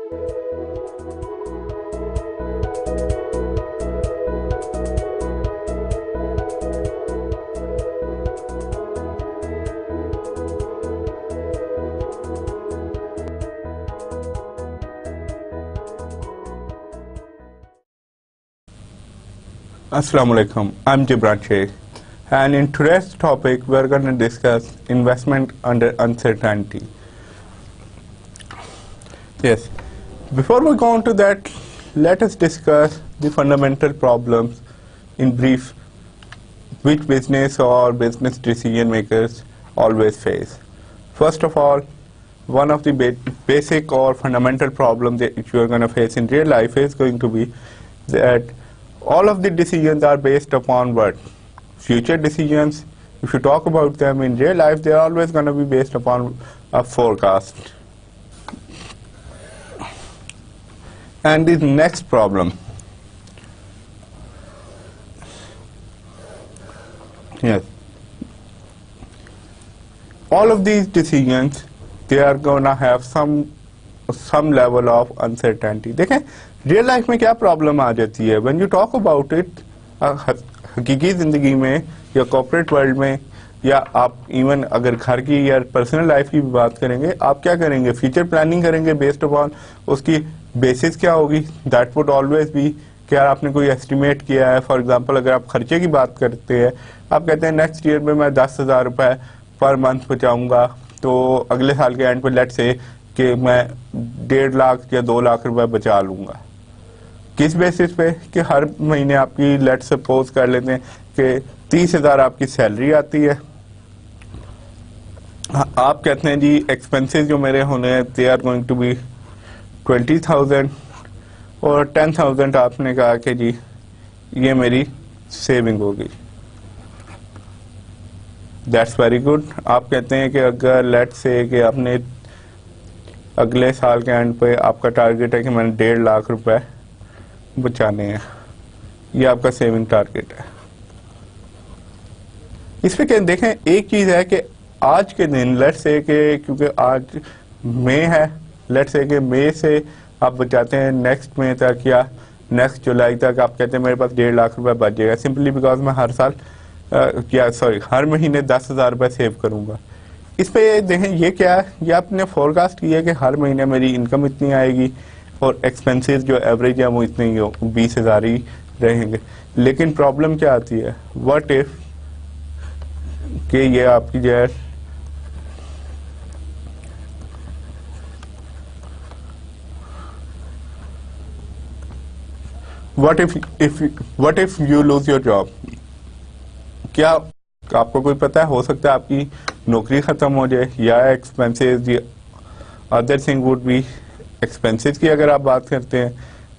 Assalamu alaikum, I'm Gibran Sheikh, and in today's topic we're going to discuss investment under uncertainty. Yes, before we go on to that, let us discuss the fundamental problems in brief which business or business decision makers always face. First of all, one of the basic or fundamental problems that you are going to face in real life is going to be that all of the decisions are based upon what? Future decisions. If you talk about them in real life, they are always going to be based upon a forecast. And the next problem. Yes. All of these decisions, they are going to have some level of uncertainty. देखें real life में क्या problem आ जाती है when you talk about it, हकीकी जिंदगी में या corporate world में, या आप इवन अगर घर की या पर्सनल लाइफ की भी बात करेंगे, आप क्या करेंगे? फ्यूचर प्लानिंग करेंगे बेस्ड अपॉन उसकी बेसिस क्या होगी? दैट वुड ऑलवेज बी क्या आपने कोई एस्टिमेट किया है। फॉर एग्जांपल अगर आप खर्चे की बात करते हैं, आप कहते हैं नेक्स्ट ईयर में मैं 10,000 रुपये पर मंथ बचाऊंगा, तो अगले साल के एंड पे लेट्स से कि मैं 1.5 लाख या 2 लाख रुपए बचा लूंगा। किस बेसिस पे? कि हर महीने आपकी लेट सपोज कर लेते हैं कि 30,000 आपकी सैलरी आती है, आप कहते हैं जी एक्सपेंसेस जो मेरे होने हैं they are going to be 20,000 और 10,000 आपने कहा कि जी ये मेरी सेविंग होगी। That's very good. आप कहते हैं कि अगर लेट से कि आपने अगले साल के एंड पे आपका टारगेट है कि मैंने 1.5 लाख रुपए बचाने हैं, ये आपका सेविंग टारगेट है। इस पे क्या देखें, एक चीज है कि आज के दिन लेट से कि क्योंकि आज मई है, लेट से कि मई से आप बचाते हैं नेक्स्ट मई तक या नेक्स्ट जुलाई तक, आप कहते हैं मेरे पास 1.5 लाख रुपए बच जाएगा सिंपली बिकॉज मैं हर महीने 10,000 रुपए सेव करूंगा। इस पे देखें ये क्या है, ये आपने फोरकास्ट किया कि हर महीने मेरी इनकम इतनी आएगी और एक्सपेंसेस जो एवरेज है वो इतने ही हो 20,000 ही रहेंगे। लेकिन प्रॉब्लम क्या आती है, व्हाट इफ कि ये आपकी जो है what if you lose your job. क्या आपको कोई पता है, हो सकता है आपकी नौकरी खत्म हो जाए या expenses other thing would be expenses की अगर आप बात करते हैं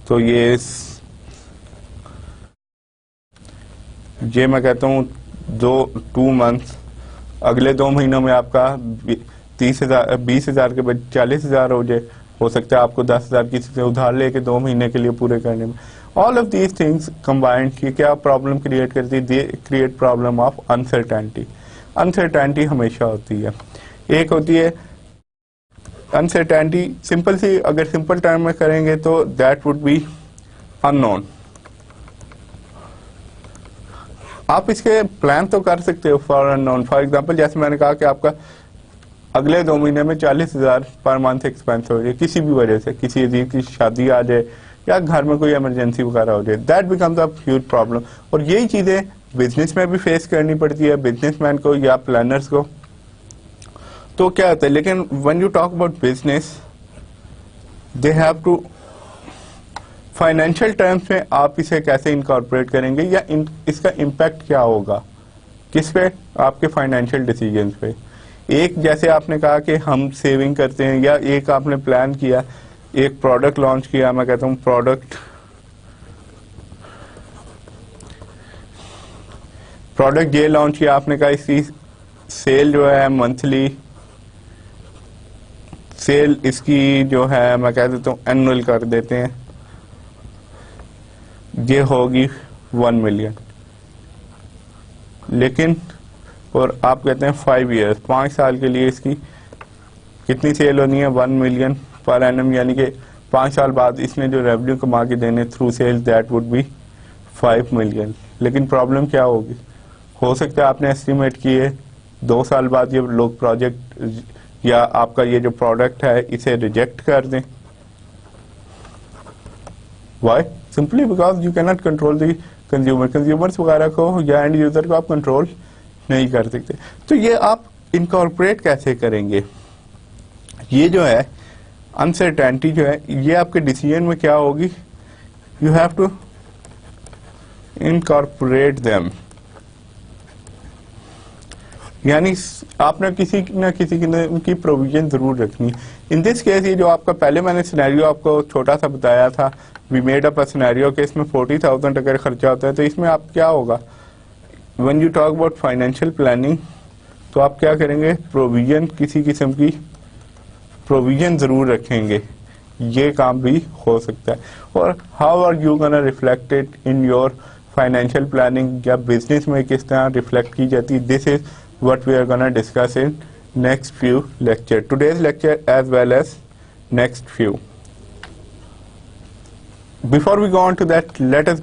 तो ये मैं कहता हूँ 2 मंथ, अगले 2 महीनों में आपका 20,000 के बाद 40,000 हो जाए। हो सकता है आपको 10,000 किसी से उधार लेके 2 महीने के लिए पूरे करने में। All of these things combined की क्या प्रॉब्लम क्रिएट करती है? They create problem of uncertainty. Uncertainty हमेशा होती है। एक होती है अनसर्टेनिटी, सिंपल सी अगर सिंपल टर्म में करेंगे तो दैट वुड बी अननोन। आप इसके प्लान तो कर सकते हो फॉर अननोन। फॉर एग्जांपल जैसे मैंने कहा कि आपका अगले 2 महीने में 40,000 पर मंथ एक्सपेंस हो जाए किसी भी वजह से, किसी अजीब की शादी आ जाए या घर में कोई इमरजेंसी वगैरह हो जाए, that becomes a huge problem. और यही चीजें बिजनेस में भी फेस करनी पड़ती है बिजनेसमैन को या प्लानर्स को। तो क्या होता है, लेकिन when you talk about business they have to financial terms में आप इसे कैसे इनकॉर्पोरेट करेंगे या इसका इम्पैक्ट क्या होगा किस पे? आपके फाइनेंशियल डिसीजंस पे। एक जैसे आपने कहा कि हम सेविंग करते हैं, या एक आपने प्लान किया, एक प्रोडक्ट लॉन्च किया, मैं कहता हूं प्रोडक्ट ये लॉन्च किया, आपने कहा इसकी सेल जो है मंथली सेल इसकी जो है मैं कह देता हूं एनुअल कर देते हैं, ये होगी 1 मिलियन। लेकिन और आप कहते हैं 5 ईयर्स 5 साल के लिए इसकी कितनी सेल होनी है? 1 मिलियन पर एनम, यानी कि 5 साल बाद इसने जो रेवेन्यू कमा के देने through sales that would be 5 million. लेकिन प्रॉब्लम क्या होगी, हो सकता है आपने एस्टिमेट किए 2 साल बाद ये लोग प्रोजेक्ट या आपका ये जो प्रोडक्ट है इसे रिजेक्ट कर दें। Why? Simply because you can not control the consumers वगैरह को या एंड यूजर को आप कंट्रोल नहीं कर सकते। तो ये आप इनकॉर्पोरेट कैसे करेंगे? ये जो है अनसर्टेनिटी जो है ये आपके डिसीजन में क्या होगी, you have to incorporate them, यानी आपने किसी न किसी की प्रोविजन जरूर रखनी है। इन दिस केस ये जो आपका पहले मैंने सिनेरियो आपको छोटा सा बताया था, we made up a scenario के इसमें 40,000 अगर खर्चा होता है तो इसमें आप क्या होगा, when you talk about financial planning तो आप क्या करेंगे, प्रोविजन किसी किस्म की प्रोविजन जरूर रखेंगे, ये काम भी हो सकता है। और how are you gonna reflected in your financial planning या बिजनेस में किस तरह रिफ्लेक्ट की जाती है, this is what we are going to discuss in next few lecture, today's lecture as well as next few. Before we go on to that, let us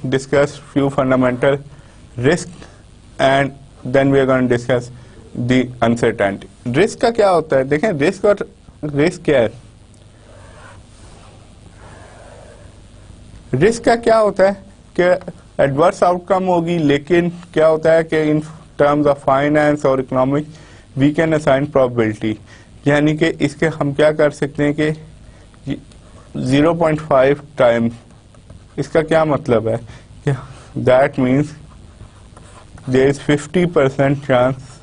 discuss few fundamental risk and then we are going to discuss the uncertainty. Risk का क्या होता है, देखें risk और risk क्या है, risk का क्या होता है कि adverse outcome होगी, लेकिन क्या होता है कि in terms of finance और economic we can assign probability, यानी कि इसके हम क्या कर सकते हैं कि 0.5 टाइम, इसका क्या मतलब है कि that means there is 50% chance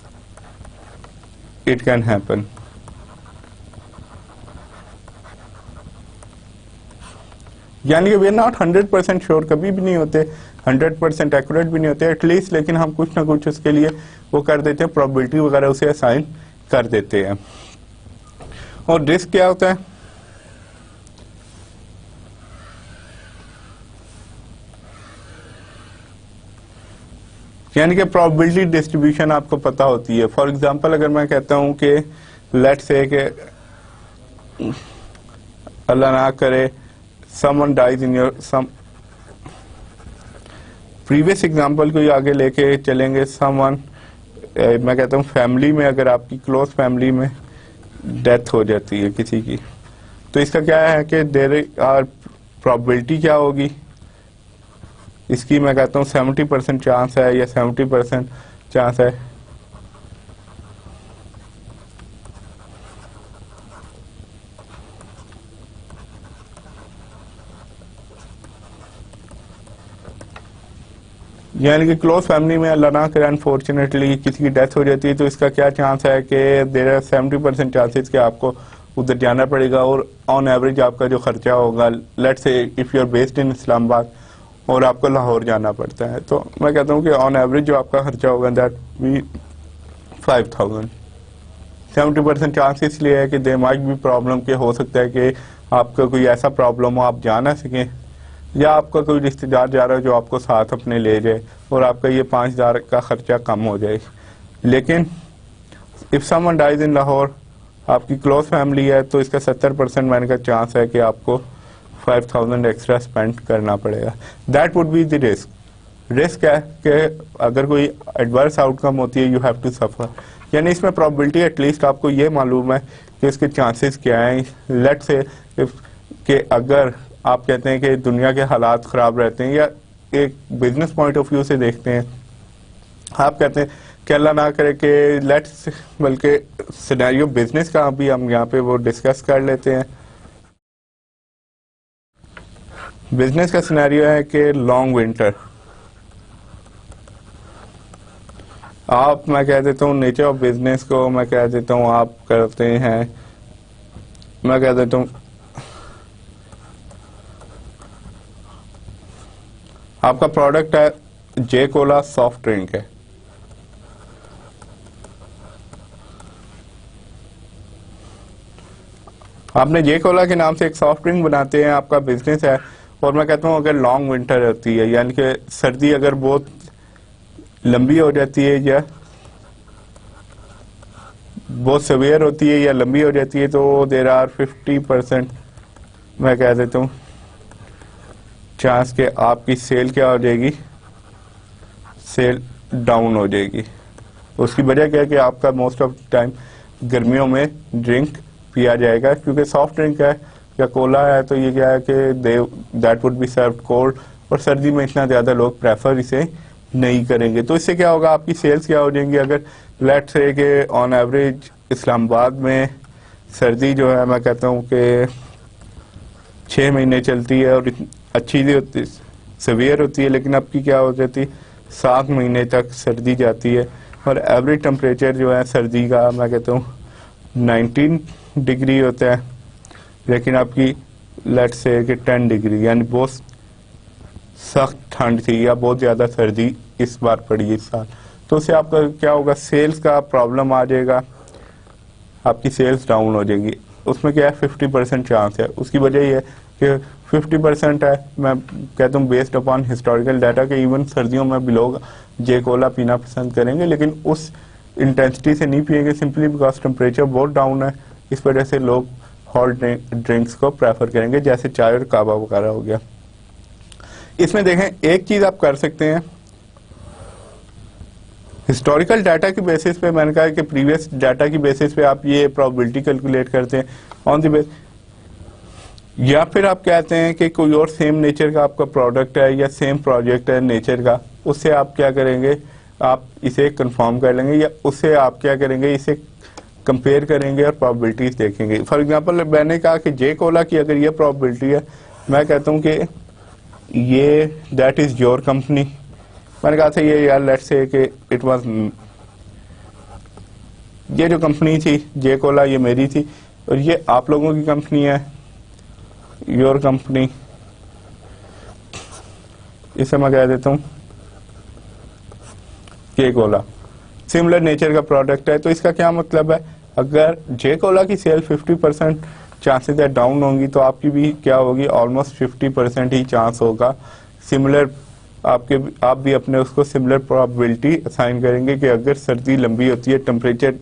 it can happen. यानी कि वी आर नॉट 100% श्योर, कभी भी नहीं होते 100% एक्यूरेट भी नहीं होते एटलीस्ट, लेकिन हम कुछ ना कुछ उसके लिए वो कर देते हैं, प्रोबेबिलिटी वगैरह उसे असाइन कर देते हैं। और रिस्क क्या होता है, यानी कि प्रोबेबिलिटी डिस्ट्रीब्यूशन आपको पता होती है। फॉर एग्जांपल अगर मैं कहता हूं कि लेट्स से कि अल्लाह ना करे someone dies in your some previous example को आगे लेके चलेंगे, समवन मैं कहता हूँ फैमिली में अगर आपकी क्लोज फैमिली में डेथ हो जाती है किसी की, तो इसका क्या है कि देयर आर प्रोबेबिलिटी क्या होगी, इसकी मैं कहता हूँ 70% चांस है या 70% चांस है यानी कि क्लोज फैमिली में अल्लाह ना करे अनफॉर्चुनेटली किसी की डेथ हो जाती है, तो इसका क्या चांस है कि देयर आर 70% चांसेस कि आपको उधर जाना पड़ेगा और ऑन एवरेज आपका जो खर्चा होगा, let's say if you are based in Islamabad और आपको लाहौर जाना पड़ता है, तो मैं कहता हूँ कि ऑन एवरेज जो आपका खर्चा होगा दैट बी 5,000। 70% चांस इसलिए है कि देयर माइट बी प्रॉब्लम के हो सकता है कि आपका कोई ऐसा प्रॉब्लम हो आप जा ना सकें, या आपका कोई रिश्तेदार जा रहा है जो आपको साथ अपने ले जाए और आपका ये 5,000 का खर्चा कम हो जाए। लेकिन if someone dies in Lahore, आपकी क्लोज फैमिली है, तो इसका 70% मैंने का चांस है कि आपको 5,000 एक्स्ट्रा स्पेंड करना पड़ेगा। That would be the risk. Risk है कि अगर कोई एडवर्स आउटकम होती है यू हैव टू सफर, यानी इसमें प्रोबेबिलिटी एटलीस्ट आपको ये मालूम है कि इसके चांसेस क्या हैं। लेट्स से कि अगर आप कहते हैं कि दुनिया के हालात ख़राब रहते हैं, या एक बिजनेस पॉइंट ऑफ व्यू से देखते हैं, आप कहते हैं कि अल्लाह ना करे कि लेट्स, बल्कि सिनेरियो बिजनेस का भी हम यहाँ पे वो डिस्कस कर लेते हैं। बिजनेस का सिनेरियो है कि लॉन्ग विंटर, आप मैं कह देता हूँ नेचर ऑफ बिजनेस को मैं कह देता हूँ आप करते हैं, मैं कह देता हूँ आपका प्रोडक्ट है जे कोला सॉफ्ट ड्रिंक है, आपने जे कोला के नाम से एक सॉफ्ट ड्रिंक बनाते हैं, आपका बिजनेस है। और मैं कहता हूँ अगर लॉन्ग विंटर होती है, यानी कि सर्दी अगर बहुत लंबी हो जाती है या बहुत सवेयर होती है या लंबी हो जाती है, तो देयर आर 50% मैं कह देता हूँ चांस के आपकी सेल क्या हो जाएगी, सेल डाउन हो जाएगी। उसकी वजह क्या है कि आपका मोस्ट ऑफ टाइम गर्मियों में ड्रिंक पिया जाएगा, क्योंकि सॉफ्ट ड्रिंक है या कोला है तो ये क्या है कि that would be served cold, और सर्दी में इतना ज़्यादा लोग प्रेफर इसे नहीं करेंगे। तो इससे क्या होगा, आपकी सेल्स क्या हो जाएंगी। अगर लेट्स से कि ऑन एवरेज इस्लामाबाद में सर्दी जो है मैं कहता हूँ कि 6 महीने चलती है और अच्छी भी होती, सवियर होती है, लेकिन अब की क्या हो जाती है 7 महीने तक सर्दी जाती है, और एवरेज टेम्परेचर जो है सर्दी का मैं कहता हूँ 19 डिग्री होता है, लेकिन आपकी लेट्स से कि 10 डिग्री, यानी बहुत सख्त ठंड थी या बहुत ज़्यादा सर्दी इस बार पड़ी इस साल। तो उससे आपका क्या होगा, सेल्स का प्रॉब्लम आ जाएगा, आपकी सेल्स डाउन हो जाएगी। उसमें क्या है 50% चांस है। उसकी वजह ये है कि 50% है, मैं कहता हूँ बेस्ड अपॉन हिस्टोरिकल डाटा के इवन सर्दियों में भी लोग जे कोला पीना पसंद करेंगे, लेकिन उस इंटेंसिटी से नहीं पिएंगे, सिंपली बिकॉज टेम्परेचर बहुत डाउन है। इस वजह से लोग हॉट ड्रिंक्स को प्रेफर करेंगे, जैसे चाय और कावा वगैरह हो गया। इसमें देखें एक चीज आप कर सकते हैं, हिस्टोरिकल डाटा की बेसिस पे, मैंने कहा कि प्रीवियस डाटा की बेसिस पे आप ये प्रोबेबिलिटी कैलकुलेट करते हैं ऑन द बेस, या फिर आप कहते हैं कि कोई और सेम नेचर का आपका प्रोडक्ट है या सेम प्रोजेक्ट है नेचर का, उससे आप क्या करेंगे, आप इसे कंफर्म कर लेंगे, या उससे आप क्या करेंगे, इसे कंपेयर करेंगे और प्रोबेबिलिटीज देखेंगे। फॉर एग्जांपल मैंने कहा कि जे कोला की अगर ये प्रोबेबिलिटी है, मैं कहता हूँ कि ये दैट इज योर कंपनी, मैंने कहा था ये यार लेट्स से कि इट वाज, ये जो कंपनी थी जे कोला ये मेरी थी, और ये आप लोगों की कंपनी है योर कंपनी, इसे मैं कह देता हूँ के कोला, सिमिलर नेचर का प्रोडक्ट है। तो इसका क्या मतलब है, अगर जे कोला की सेल 50% चांसेस है डाउन होंगी, तो आपकी भी क्या होगी, ऑलमोस्ट 50% ही चांस होगा सिमिलर, आप भी अपने उसको सिमिलर प्रोबेबिलिटी असाइन करेंगे कि अगर सर्दी लंबी होती है, टेम्परेचर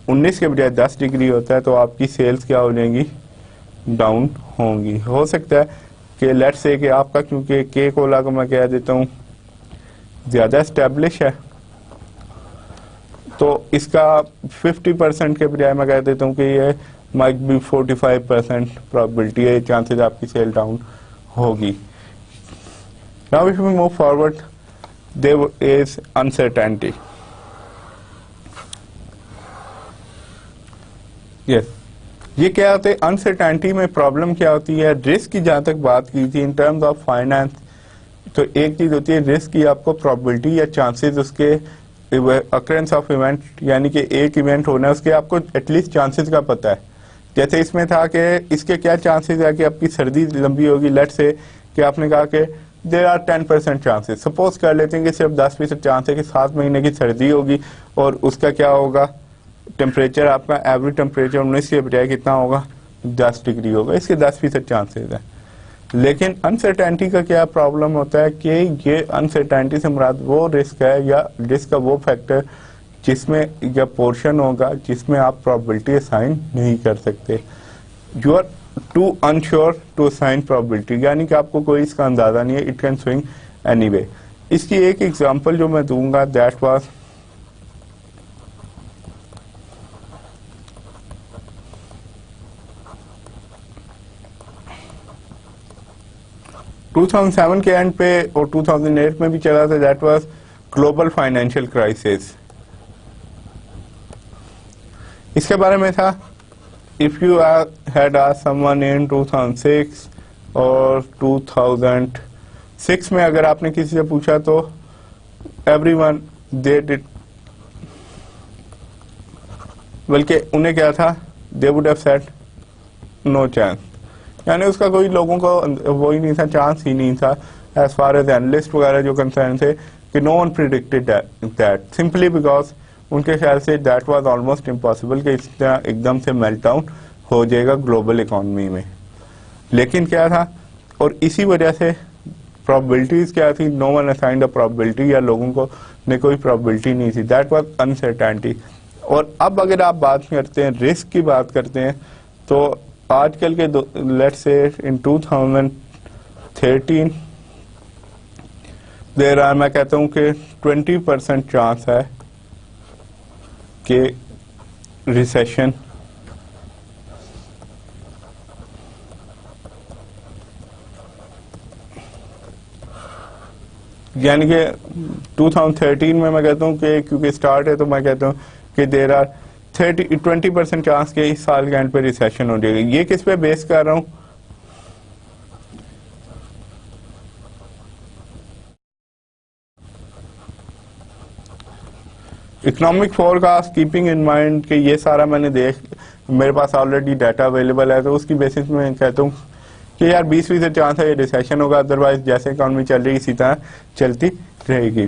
19 के बजाय 10 डिग्री होता है, तो आपकी सेल्स क्या हो जाएंगी, डाउन होंगी। हो सकता है कि लेट्स से कि आपका, क्योंकि के कोला को मैं कह देता हूँ ज़्यादा एस्टेब्लिश है, तो इसका 50% के बजाय मैं कह देता हूँ कि ये माइट बी 45% प्रोबेबिलिटी है, चांसेस आपकी सेल डाउन होगी। Now if we move forward, there is uncertainty. Yes. ये क्या होते हैं, अनसर्टेनिटी में प्रॉब्लम क्या होती है, रिस्क की जहां तक बात की थी इन टर्म्स ऑफ फाइनेंस, तो एक चीज होती है रिस्क की, आपको प्रोबेबिलिटी या चांसेस उसके अकरेंस ऑफ इवेंट, यानी कि एक इवेंट होना है उसके आपको एटलीस्ट चांसेस का पता है। जैसे इसमें था कि इसके क्या चांसेस है कि आपकी सर्दी लंबी होगी, लेट्स से कि आपने कहा कि देर आर 10% चांसेस, सपोज कर लेते हैं कि सिर्फ 10% चांस है कि 7 महीने की सर्दी होगी, और उसका क्या होगा, टेम्परेचर आपका एवरेज टेम्परेचर 19 के बजाय कितना होगा, 10 डिग्री होगा, इसके 10% चांसेस है। लेकिन अनसर्टेनिटी का क्या प्रॉब्लम होता है कि ये अनसर्टेनिटी से मुराद वो रिस्क है या रिस्क का वो फैक्टर जिसमें या पोर्शन होगा जिसमें आप प्रोबेबिलिटी असाइन नहीं कर सकते, you are to unsure to assign probability, यानी कि आपको कोई इसका अंदाजा नहीं है, इट कैन स्विंग एनीवे। इसकी एक एग्जांपल जो मैं दूंगा दैट वाज 2007 के एंड पे और 2008 में भी चला था, that was global financial crisis. इसके बारे में था, if you had asked someone in 2006 और 2006 में अगर आपने किसी से पूछा तो एवरीवन दे डिड, बल्कि उन्हें क्या था, they would have said no chance, यानी उसका कोई लोगों को वो ही नहीं था, चांस ही नहीं था एज फार एज एनालिस्ट वगैरह जो कंसर्न थे, कि no one predicted that simply because उनके ख्याल say that was almost impossible कि इस तरह एकदम से मेल्ट डाउन हो जाएगा ग्लोबल इकोनॉमी में। लेकिन क्या था, और इसी वजह से प्रोबेबिलिटीज क्या थी, no one assigned a probability, या लोगों को ने कोई प्रोबेबिलिटी नहीं थी, दैट वाज अनसर्टेनिटी। और अब अगर आप बात करते हैं रिस्क की बात करते हैं, तो आजकल के let's say in 2013 there are, मैं कहता हूं कि 20% चांस है कि रिसेशन यानी कि 2013 में मैं कहता हूं कि क्योंकि स्टार्ट है तो मैं कहता हूं कि देर आर 20% चांस के इस साल के एंड पे रिसेशन हो जाएगी। ये किस पे बेस कर रहा हूं? Economic forecast keeping in mind कि ये सारा मैंने मेरे पास ऑलरेडी डाटा अवेलेबल है, तो उसकी बेसिस में कहता हूँ कि यार 20% चांस है ये रिसेशन होगा, अदरवाइज जैसे इकॉनमी चल रही इसी तरह चलती रहेगी।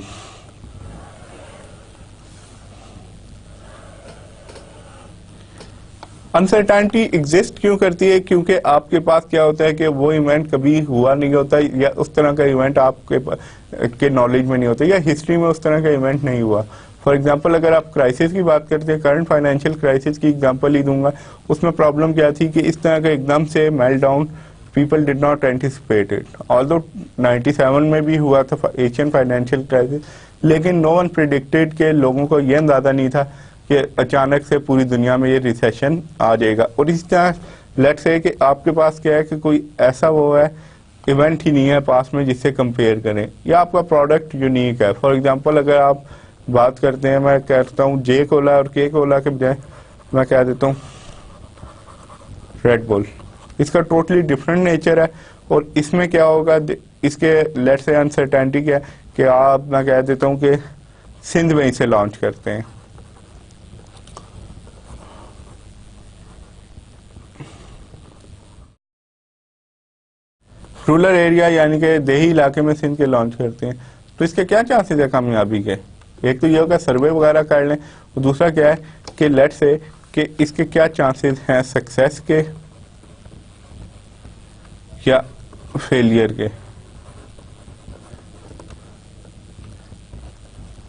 अनसर्टेनिटी एग्जिस्ट क्यों करती है? क्योंकि आपके पास क्या होता है कि वो इवेंट कभी हुआ नहीं होता, या उस तरह का इवेंट आपके नॉलेज में नहीं होता, या हिस्ट्री में उस तरह का इवेंट नहीं हुआ। फॉर एग्जांपल अगर आप क्राइसिस की बात करते हैं, करंट फाइनेंशियल क्राइसिस की एग्जांपल ही दूंगा, उसमें प्रॉब्लम क्या थी कि इस तरह का एकदम से melt down people did not anticipate it. Although 97 में भी हुआ था एशियन फाइनेंशियल क्राइसिस, लेकिन नो वन प्रिडिक्टेड के लोगों को यह अंदाजा नहीं था कि अचानक से पूरी दुनिया में ये रिसेशन आ जाएगा। और इस तरह लेट्स से कि आपके पास क्या है कि कोई ऐसा वो है इवेंट ही नहीं है पास में जिससे कंपेयर करें, या आपका प्रोडक्ट यूनिक है। फॉर एग्जांपल अगर आप बात करते हैं, मैं कहता हूँ जे कोला और के कोला के बजाय मैं कह देता हूँ रेड बुल, इसका टोटली डिफरेंट नेचर है। और इसमें क्या होगा, इसके लेट्स से अनसर्टेनिटी क्या है कि आप, मैं कह देता हूँ कि सिंध में इसे लॉन्च करते हैं, रूरल एरिया यानी कि देही इलाके में सिंध के लॉन्च करते हैं, तो इसके क्या चांसेस है कामयाबी के? एक तो ये होगा सर्वे वगैरह कर लें, और दूसरा क्या है कि लेट्स से कि इसके क्या चांसेस हैं सक्सेस के या फेलियर के।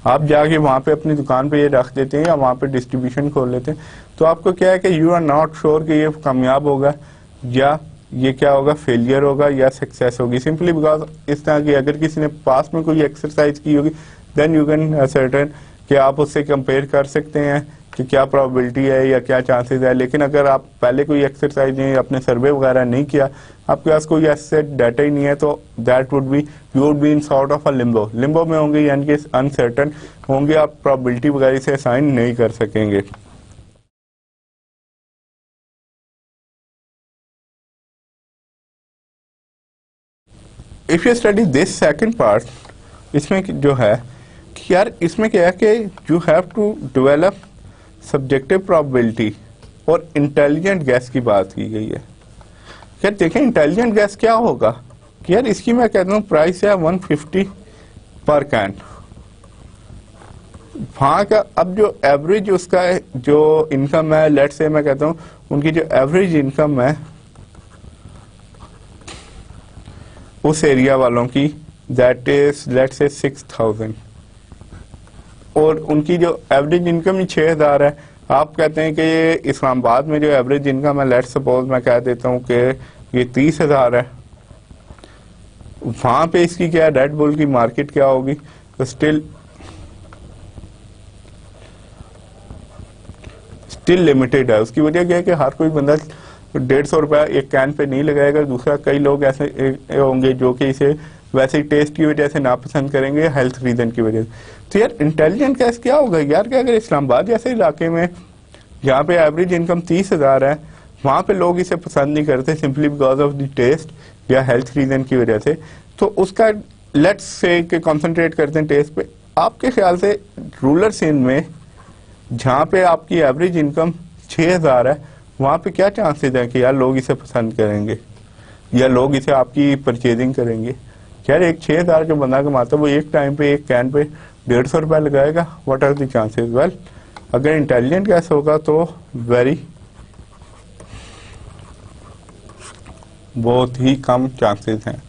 आप जाके वहां पे अपनी दुकान पे ये रख देते हैं या वहां पे डिस्ट्रीब्यूशन खोल लेते हैं, तो आपको क्या है कि यू आर नॉट श्योर कि ये कामयाब होगा या ये क्या होगा, फेलियर होगा या सक्सेस होगी। सिंपली बिकॉज इस तरह की अगर किसी ने पास में कोई एक्सरसाइज की होगी, देन यू कैन असर्टेन कि आप उससे कंपेयर कर सकते हैं कि क्या प्रोबेबिलिटी है या क्या चांसेस है। लेकिन अगर आप पहले कोई एक्सरसाइज नहीं, अपने सर्वे वगैरह नहीं किया, आपके पास कोई ऐसे डाटा ही नहीं है, तो that would B you would be in sort of a Limbo. Limbo में होंगे यानी कि अनसर्टन होंगे, आप प्रोबेबिलिटी वगैरह से असाइन नहीं कर सकेंगे। If you study this second part, इसमें जो है कि यार इसमें क्या है कि you have to develop subjective probability और इंटेलिजेंट गैस की बात की गई है। यार देखें इंटेलिजेंट गैस क्या होगा कि यार इसकी मैं कहता हूँ प्राइस है 150 पर कैन। वहां का अब जो एवरेज उसका है, जो इनकम है, लेट से मैं कहता हूँ उनकी जो एवरेज इनकम है उस एरिया वालों की, दैट इज लेट से 6000, और उनकी जो एवरेज इनकम ही 6000 है। आप कहते हैं कि ये इस्लामाबाद में जो एवरेज इनकम है, लेट सपोज मैं कह देता हूँ कि ये 30,000 है, वहां पे इसकी क्या रेड बुल की मार्केट क्या होगी, तो स्टिल लिमिटेड है। उसकी वजह क्या है कि हर कोई बंदा 150 रुपया एक कैन पे नहीं लगाएगा। दूसरा कई लोग ऐसे होंगे जो कि इसे वैसे ही टेस्ट की वजह से नापसंद करेंगे, हेल्थ रीजन की वजह से। तो यार इंटेलिजेंट कैस क्या होगा यार, कि अगर इस्लामाबाद जैसे इलाके में जहाँ पे एवरेज इनकम 30,000 है, वहां पे लोग इसे पसंद नहीं करते simply because of the test या हेल्थ रीजन की वजह से, तो उसका लेट्स से कॉन्सेंट्रेट करते हैं टेस्ट पे। आपके ख्याल से रूरल सिंध में जहाँ पे आपकी एवरेज इनकम 6,000 है, वहां पे क्या चांसेस है कि यार लोग इसे पसंद करेंगे या लोग इसे आपकी परचेजिंग करेंगे? यार एक 6,000 जो बंदा कमाता है वो एक टाइम पे एक कैन पे 150 रुपया लगाएगा। What are the chances? Well, अगर इंटेलिजेंट कैसे होगा तो बहुत ही कम चांसेस हैं।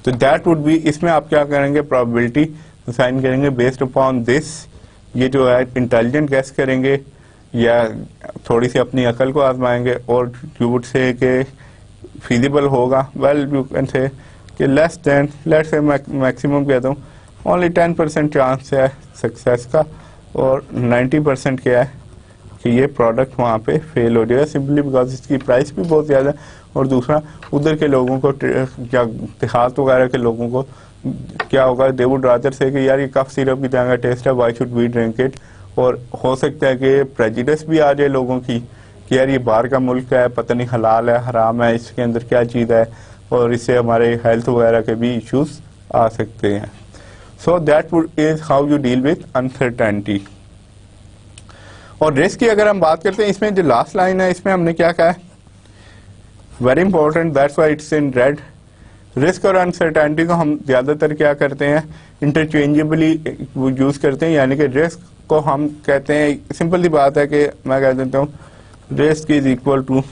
तो दैट वुड बी, इसमें आप क्या करेंगे, प्रोबेबिलिटी असाइन करेंगे बेस्ड अपॉन दिस। ये जो है इंटेलिजेंट गैस करेंगे या थोड़ी सी अपनी अकल को आजमाएंगे और यू वुड से कि फिजिबल होगा, वेल यू कैन से कि less than let's say maximum कहता हूँ ओनली 10% चांस है सक्सेस का और 90% क्या है कि ये प्रोडक्ट वहाँ पे फेल हो जाएगा, सिंपली बिकॉज इसकी प्राइस भी बहुत ज़्यादा है और दूसरा उधर के लोगों को क्या देहात वगैरह के लोगों को क्या होगा, दे वुड रादर से कि यार ये कफ सिरप की तरह का टेस्ट है, why should we drink it. और हो सकता है कि प्रेजुडिस भी आ जाए लोगों की कि यार ये बाहर का मुल्क है, पता नहीं हलाल है हराम है, इसके अंदर क्या चीज़ है और इससे हमारे हेल्थ वगैरह के भी इश्यूज आ सकते हैं। So that is how you deal with uncertainty. और रिस्क की अगर हम बात करते हैं, इसमें जो लास्ट लाइन है इसमें हमने क्या कहा है, very important, that's why it's in red. Risk और अनसर्टेनिटी को हम ज्यादातर क्या करते हैं, इंटरचेंजेबली यूज करते हैं, यानी कि रिस्क को हम कहते हैं, सिंपल सी बात है कि मैं कह देता हूँ रिस्क इज इक्वल टू,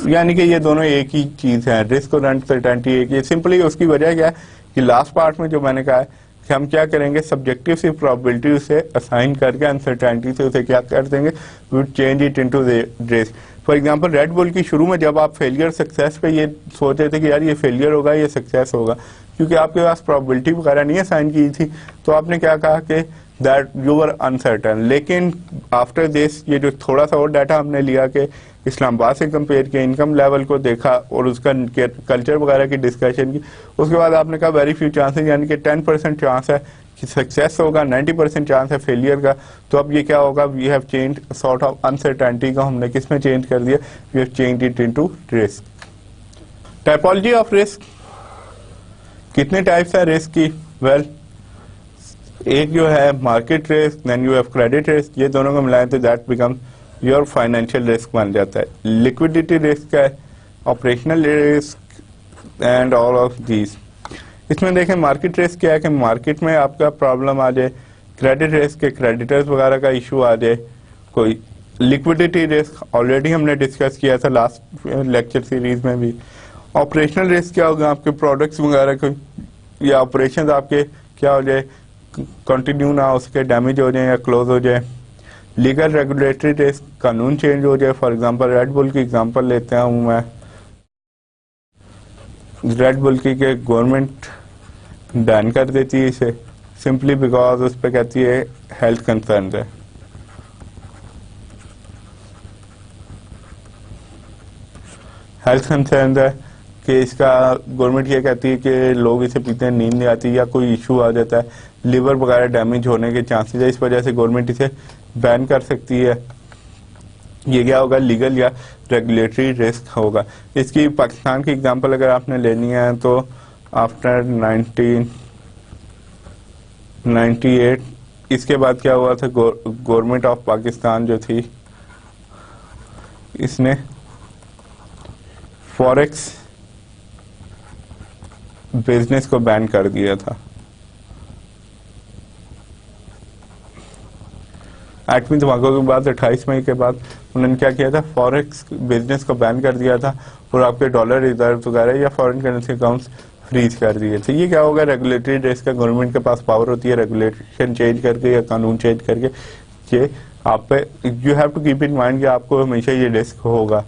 यानी कि ये दोनों एक ही चीज है, रिस्क और अनसर्टेनिटी एक ही। सिंपली उसकी वजह क्या है कि लास्ट पार्ट में जो मैंने कहा है कि हम क्या करेंगे, सब्जेक्टिव सी प्रोबेबिलिटी उसे असाइन करके अनसर्टेनिटी से उसे क्या कर देंगे, we would change it into risk. For example Red Bull की शुरू में जब आप फेलियर सक्सेस पे ये सोच रहे थे कि यार ये फेलियर होगा ये सक्सेस होगा, क्योंकि आपके पास प्रोबेबिलिटी वगैरह नहीं असाइन की थी, तो आपने क्या कहा कि दैट यू वर अनसर्टन। लेकिन आफ्टर दिस ये जो थोड़ा सा और डाटा हमने लिया कि इस्लामाबाद से कंपेयर किया, इनकम लेवल को देखा और उसका कल्चर वगैरह की डिस्कशन की, उसके बाद आपने कहा वेरी फ्यू चांसेस, यानी कि 10% चांस है कि सक्सेस होगा, 90% चांस है फेलियर का। तो अब ये क्या होगा, we have change sort of uncertainty को हमने किस में चेंज कर दिया, we have change it into risk. Typology of risk, कितने टाइप्स है रिस्क की, वेल एक जो है market risk, then you have credit risk, ये दोनों को मिलाएं तो that become your financial risk बन जाता है। लिक्विडिटी रिस्क है, operational risk and all of these. इसमें देखें मार्केट रिस्क क्या है कि मार्केट में आपका प्रॉब्लम आ जाए, क्रेडिट रिस्क के क्रेडिटर्स वगैरह का इशू आ जाए कोई, लिक्विडिटी रिस्क ऑलरेडी हमने डिस्कस किया था लास्ट लेक्चर सीरीज में भी। ऑपरेशनल रिस्क क्या होगा, आपके प्रोडक्ट्स वगैरह को या ऑपरेशन आपके क्या हो जाए, कंटिन्यू ना हो सके, डैमेज हो जाए या क्लोज हो जाए। लीगल रेगुलेटरी रिस्क, कानून चेंज हो जाए, फॉर एग्जांपल रेड बुल की एग्जांपल लेते हूँ मैं, रेड बुल की के गवर्नमेंट बैन कर देती है इसे सिंपली बिकॉज उस पर कहती है हेल्थ कंसर्न है। हेल्थ कंसर्न है कि इसका गवर्नमेंट ये कहती है कि लोग इसे पीते हैं, नींद नहीं आती या कोई इशू आ जाता है, लिवर वगैरह डैमेज होने के चांसेस है, इस वजह से गवर्नमेंट इसे बैन कर सकती है। ये क्या होगा, लीगल या रेगुलेटरी रिस्क होगा। इसकी पाकिस्तान की एग्जांपल अगर आपने लेनी है तो आफ्टर 1998 इसके बाद क्या हुआ था, गवर्नमेंट ऑफ पाकिस्तान जो थी इसने फॉरेक्स बिजनेस को बैन कर दिया था। 8वीं धमाकों के बाद 28 मई के बाद उन्होंने क्या किया था, फॉरेक्स बिजनेस को बैन कर दिया था और आपके डॉलर रिजर्व वगैरह या फॉरेन करेंसी अकाउंट्स फ्रीज कर दिए थे। ये क्या होगा, रेगुलेटरी रिस्क का गवर्नमेंट के पास पावर होती है रेगुलेशन चेंज करके या कानून चेंज करके, ये आप पे you have to keep in mind कि आपको हमेशा ये रिस्क होगा।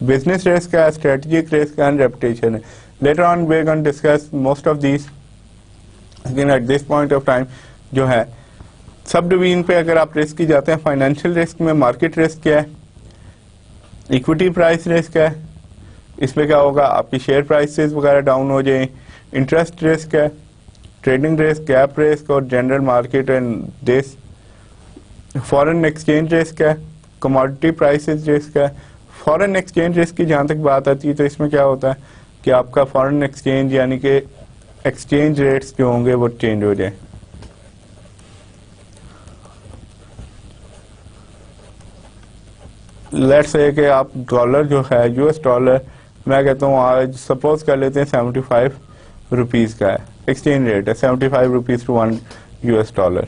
बिजनेस रिस्क है, स्ट्रेटेजिक रिस्क एंड रेपुटेशन है। Later on we are going to discuss most of these, लेकिन at this point of time जो है सब डिवीजन पे अगर आप रिस्क की जाते हैं, फाइनेंशियल रिस्क में मार्केट रिस्क क्या है, इक्विटी प्राइस रिस्क है, इसमें क्या होगा आपकी शेयर प्राइसेस वगैरह डाउन हो जाए, इंटरेस्ट रिस्क है, ट्रेडिंग रिस्क, गैप रिस्क और general market and this, foreign exchange risk है, कमोडिटी प्राइसेस रिस्क है। फॉरेन एक्सचेंज रिस्क की जहां तक बात आती है तो इसमें क्या होता है कि आपका फॉरेन एक्सचेंज यानी कि एक्सचेंज रेट्स जो होंगे वो चेंज हो जाए। लेट्स से कि आप डॉलर जो है यूएस डॉलर, मैं कहता हूँ आज सपोज कर लेते हैं 75 रुपीज़ का है, एक्सचेंज रेट है 75 रुपीज़ टू 1 यूएस डॉलर,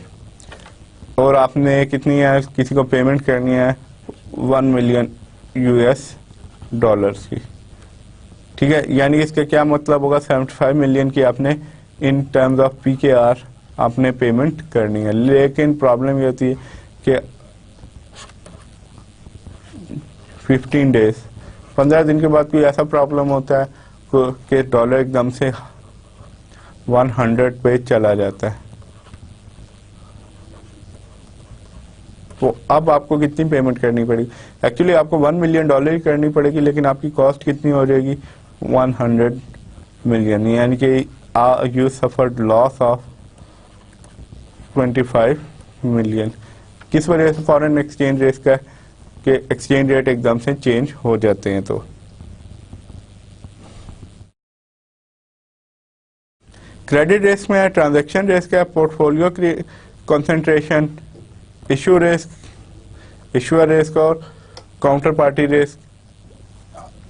और आपने कितनी है किसी को पेमेंट करनी है 1 मिलियन यूएस डॉलर्स की, ठीक है। यानी इसका क्या मतलब होगा, 75 मिलियन की आपने इन टर्म्स ऑफ PKR आपने पेमेंट करनी है। लेकिन प्रॉब्लम ये होती है कि 15 डेज 15 दिन के बाद कोई ऐसा प्रॉब्लम होता है कि डॉलर एकदम से 100 पे चला जाता है। तो अब आपको कितनी पेमेंट करनी पड़ेगी? एक्चुअली आपको $1 मिलियन ही करनी पड़ेगी, लेकिन आपकी कॉस्ट कितनी हो जाएगी? 100 मिलियन, यानी कि you suffered loss of 25 million. किस वजह से? फॉरेन एक्सचेंज रेट का कि एक्सचेंज रेट एकदम से चेंज हो जाते हैं। तो क्रेडिट रिस्क में है, ट्रांजैक्शन रिस्क है, portfolio concentration, issue risk, issuer risk और counterparty risk.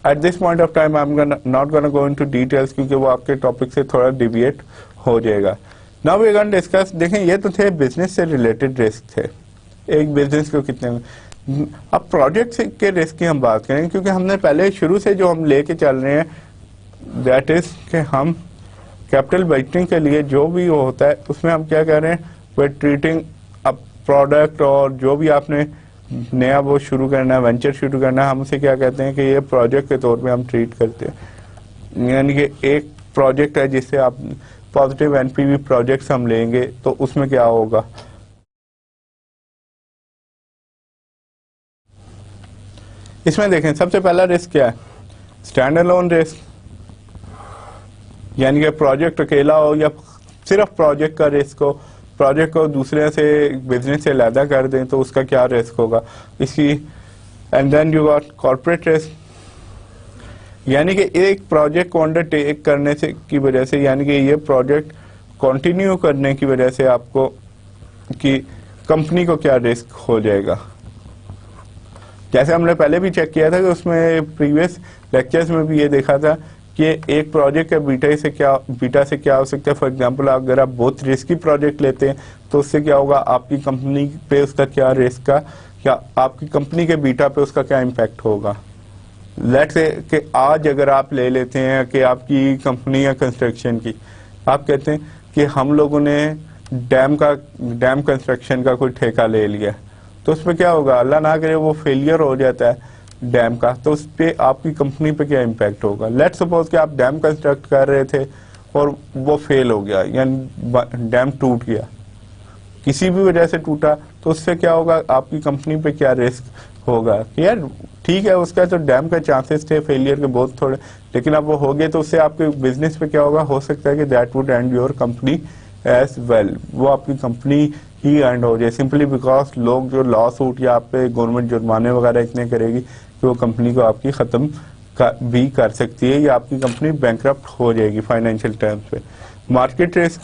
At this point of time I am not gonna go into details, क्योंकि वो आपके टॉपिक से थोड़ा डिविएट हो जाएगा। Now we gonna discuss. देखें, ये तो थे बिजनेस से रिलेटेड रिस्क थे, एक बिजनेस को कितने। अब प्रोजेक्ट के रिस्क की हम बात करेंगे, क्योंकि हमने पहले शुरू से जो हम लेके चल रहे हैं दैट इज कि हम कैपिटल बजटिंग के लिए जो भी वो होता है उसमें हम क्या कर रहे हैं, वे ट्रीटिंग अ प्रोडक्ट और जो भी आपने नया वो शुरू करना है, वेंचर शुरू करना है, हम उसे क्या कहते हैं कि ये प्रोजेक्ट के तौर पे हम ट्रीट करते हैं। यानी कि एक प्रोजेक्ट है जिससे आप पॉजिटिव एनपीवी प्रोजेक्ट्स हम लेंगे तो उसमें क्या होगा। इसमें देखें, सबसे पहला रिस्क क्या है? स्टैंड अलोन रिस्क, यानी कि प्रोजेक्ट अकेला हो या सिर्फ प्रोजेक्ट का रिस्क हो, प्रोजेक्ट को दूसरे से बिजनेस से अलग कर दें तो उसका क्या रिस्क होगा इसकी। And then you got corporate risk, यानी कि एक प्रोजेक्ट को अंडरटेक करने से की वजह से, यानी कि ये प्रोजेक्ट कंटिन्यू करने की वजह से आपको कि कंपनी को क्या रिस्क हो जाएगा। जैसे हमने पहले भी चेक किया था कि उसमें प्रीवियस लेक्चर्स में भी ये देखा था कि एक प्रोजेक्ट का बीटा से क्या हो सकता है। फॉर एग्जांपल, अगर आप बहुत रिस्की प्रोजेक्ट लेते हैं तो उससे क्या होगा, आपकी कंपनी पे उसका क्या रिस्क का, या आपकी कंपनी के बीटा पे उसका क्या इम्पैक्ट होगा। लेट्स से कि आज अगर आप ले लेते हैं कि आपकी कंपनी है कंस्ट्रक्शन की, आप कहते हैं कि हम लोगों ने डैम कंस्ट्रक्शन का कोई ठेका ले लिया, तो उसमें क्या होगा, अल्लाह ना करे वो फेलियर हो जाता है डैम का, तो उस पर आपकी कंपनी पे क्या इम्पैक्ट होगा। लेट्स सपोज कि आप डैम कंस्ट्रक्ट कर रहे थे और वो फेल हो गया, यानी डैम टूट गया, किसी भी वजह से टूटा, तो उससे क्या होगा, आपकी कंपनी पे क्या रिस्क होगा। यार ठीक है, उसका तो डैम का चांसेस थे फेलियर के बहुत थोड़े, लेकिन अब वो हो गए तो उससे आपके बिजनेस पे क्या होगा, हो सकता है कि that would end your company as well, वो आपकी कंपनी ही एंड हो जाए, सिंपली बिकॉज लोग जो लॉ सूट या आप पे गवर्नमेंट जुर्माने वगैरह इतने करेगी कि वो कंपनी को आपकी खत्म भी कर सकती है या आपकी कंपनी बैंकरप्ट हो जाएगी फाइनेंशियल टर्म्स पे। मार्केट रिस्क,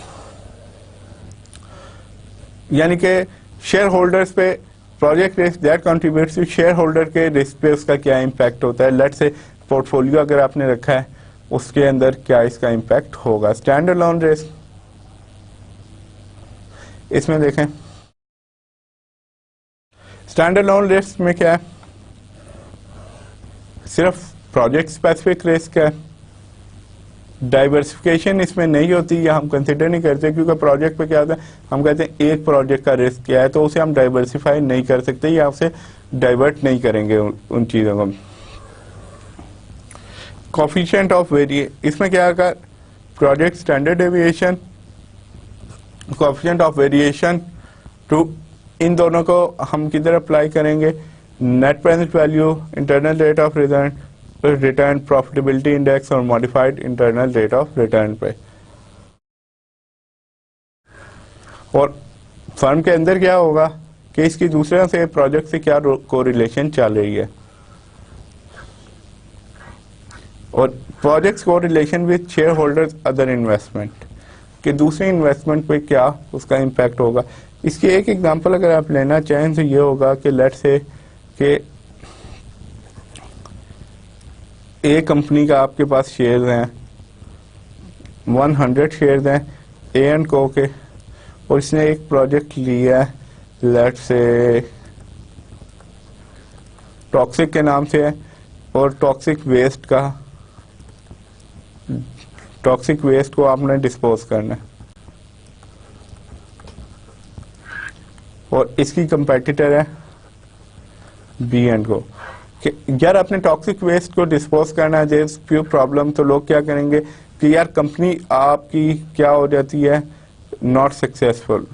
यानी कि शेयर होल्डर्स पे project risk that contributes to shareholder के रिस्क पे उसका क्या इम्पैक्ट होता है। लेट्स से पोर्टफोलियो अगर आपने रखा है उसके अंदर क्या इसका इम्पैक्ट होगा। स्टैंड अलोन रिस्क, इसमें देखें स्टैंड अलोन रिस्क में क्या है, सिर्फ प्रोजेक्ट स्पेसिफिक रिस्क है, डाइवर्सिफिकेशन इसमें नहीं होती या हम कंसिडर नहीं करते, क्योंकि प्रोजेक्ट पे क्या होता है, हम कहते हैं एक प्रोजेक्ट का रिस्क क्या है तो उसे हम डाइवर्सिफाई नहीं कर सकते या उसे डाइवर्ट नहीं करेंगे उन चीजों को। कोफिशिएंट ऑफ वेरिएशन, इसमें क्या होगा, project standard deviation, coefficient of variation too, इन दोनों को हम किधर अप्लाई करेंगे, net present value, internal rate of return, profitability index और modified internal rate of return पे। और फर्म के अंदर क्या होगा कि इसकी दूसरे से प्रोजेक्ट से क्या कोरिलेशन चल रही है, और projects correlation with share holders other investment, कि दूसरी इन्वेस्टमेंट पे क्या उसका इम्पैक्ट होगा। इसकी एक एग्जांपल अगर आप लेना चाहें तो ये होगा कि लेट्स से कि एक कंपनी का आपके पास शेयर हैं, 100 शेयर हैं ए एंड को के, और इसने एक प्रोजेक्ट लिया है लेट्स से टॉक्सिक के नाम से है, और टॉक्सिक वेस्ट को आपने डिस्पोज करना है। और इसकी कंपेटिटर है बी एंड को। यार अपने टॉक्सिक वेस्ट को डिस्पोज करना है, फ्यू प्रॉब्लम, तो लोग क्या करेंगे कि यार कंपनी आपकी क्या हो जाती है, नॉट सक्सेसफुल।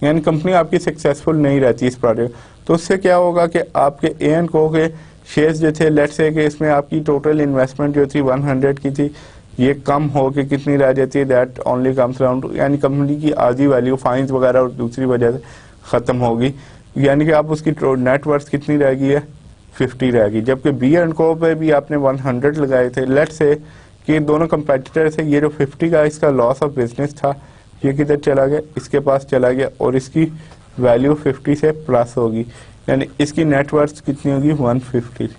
यानी कंपनी आपकी सक्सेसफुल नहीं रहती इस प्रोजेक्ट। तो उससे क्या होगा कि आपके ए एंड को के शेयर्स जो थे, लेट्स से कि इसमें आपकी टोटल इन्वेस्टमेंट जो थी 100 की थी, ये कम हो के कितनी रह जाती है, दैट ओनली कम्स अराउंड, यानी कंपनी की आधी वैल्यू फाइन्स वगैरह और दूसरी वजह से ख़त्म होगी। यानी कि आप उसकी नेटवर्थ कितनी रहेगी है, 50 रहेगी। जबकि बी एंड को पे भी आपने 100 लगाए थे, लेट्स से कि दोनों कंपेटिटर से ये जो 50 का इसका लॉस ऑफ बिजनेस था, ये किधर चला गया, इसके पास चला गया और इसकी वैल्यू 50 से प्लस होगी, यानी इसकी नेटवर्थ कितनी होगी, 150।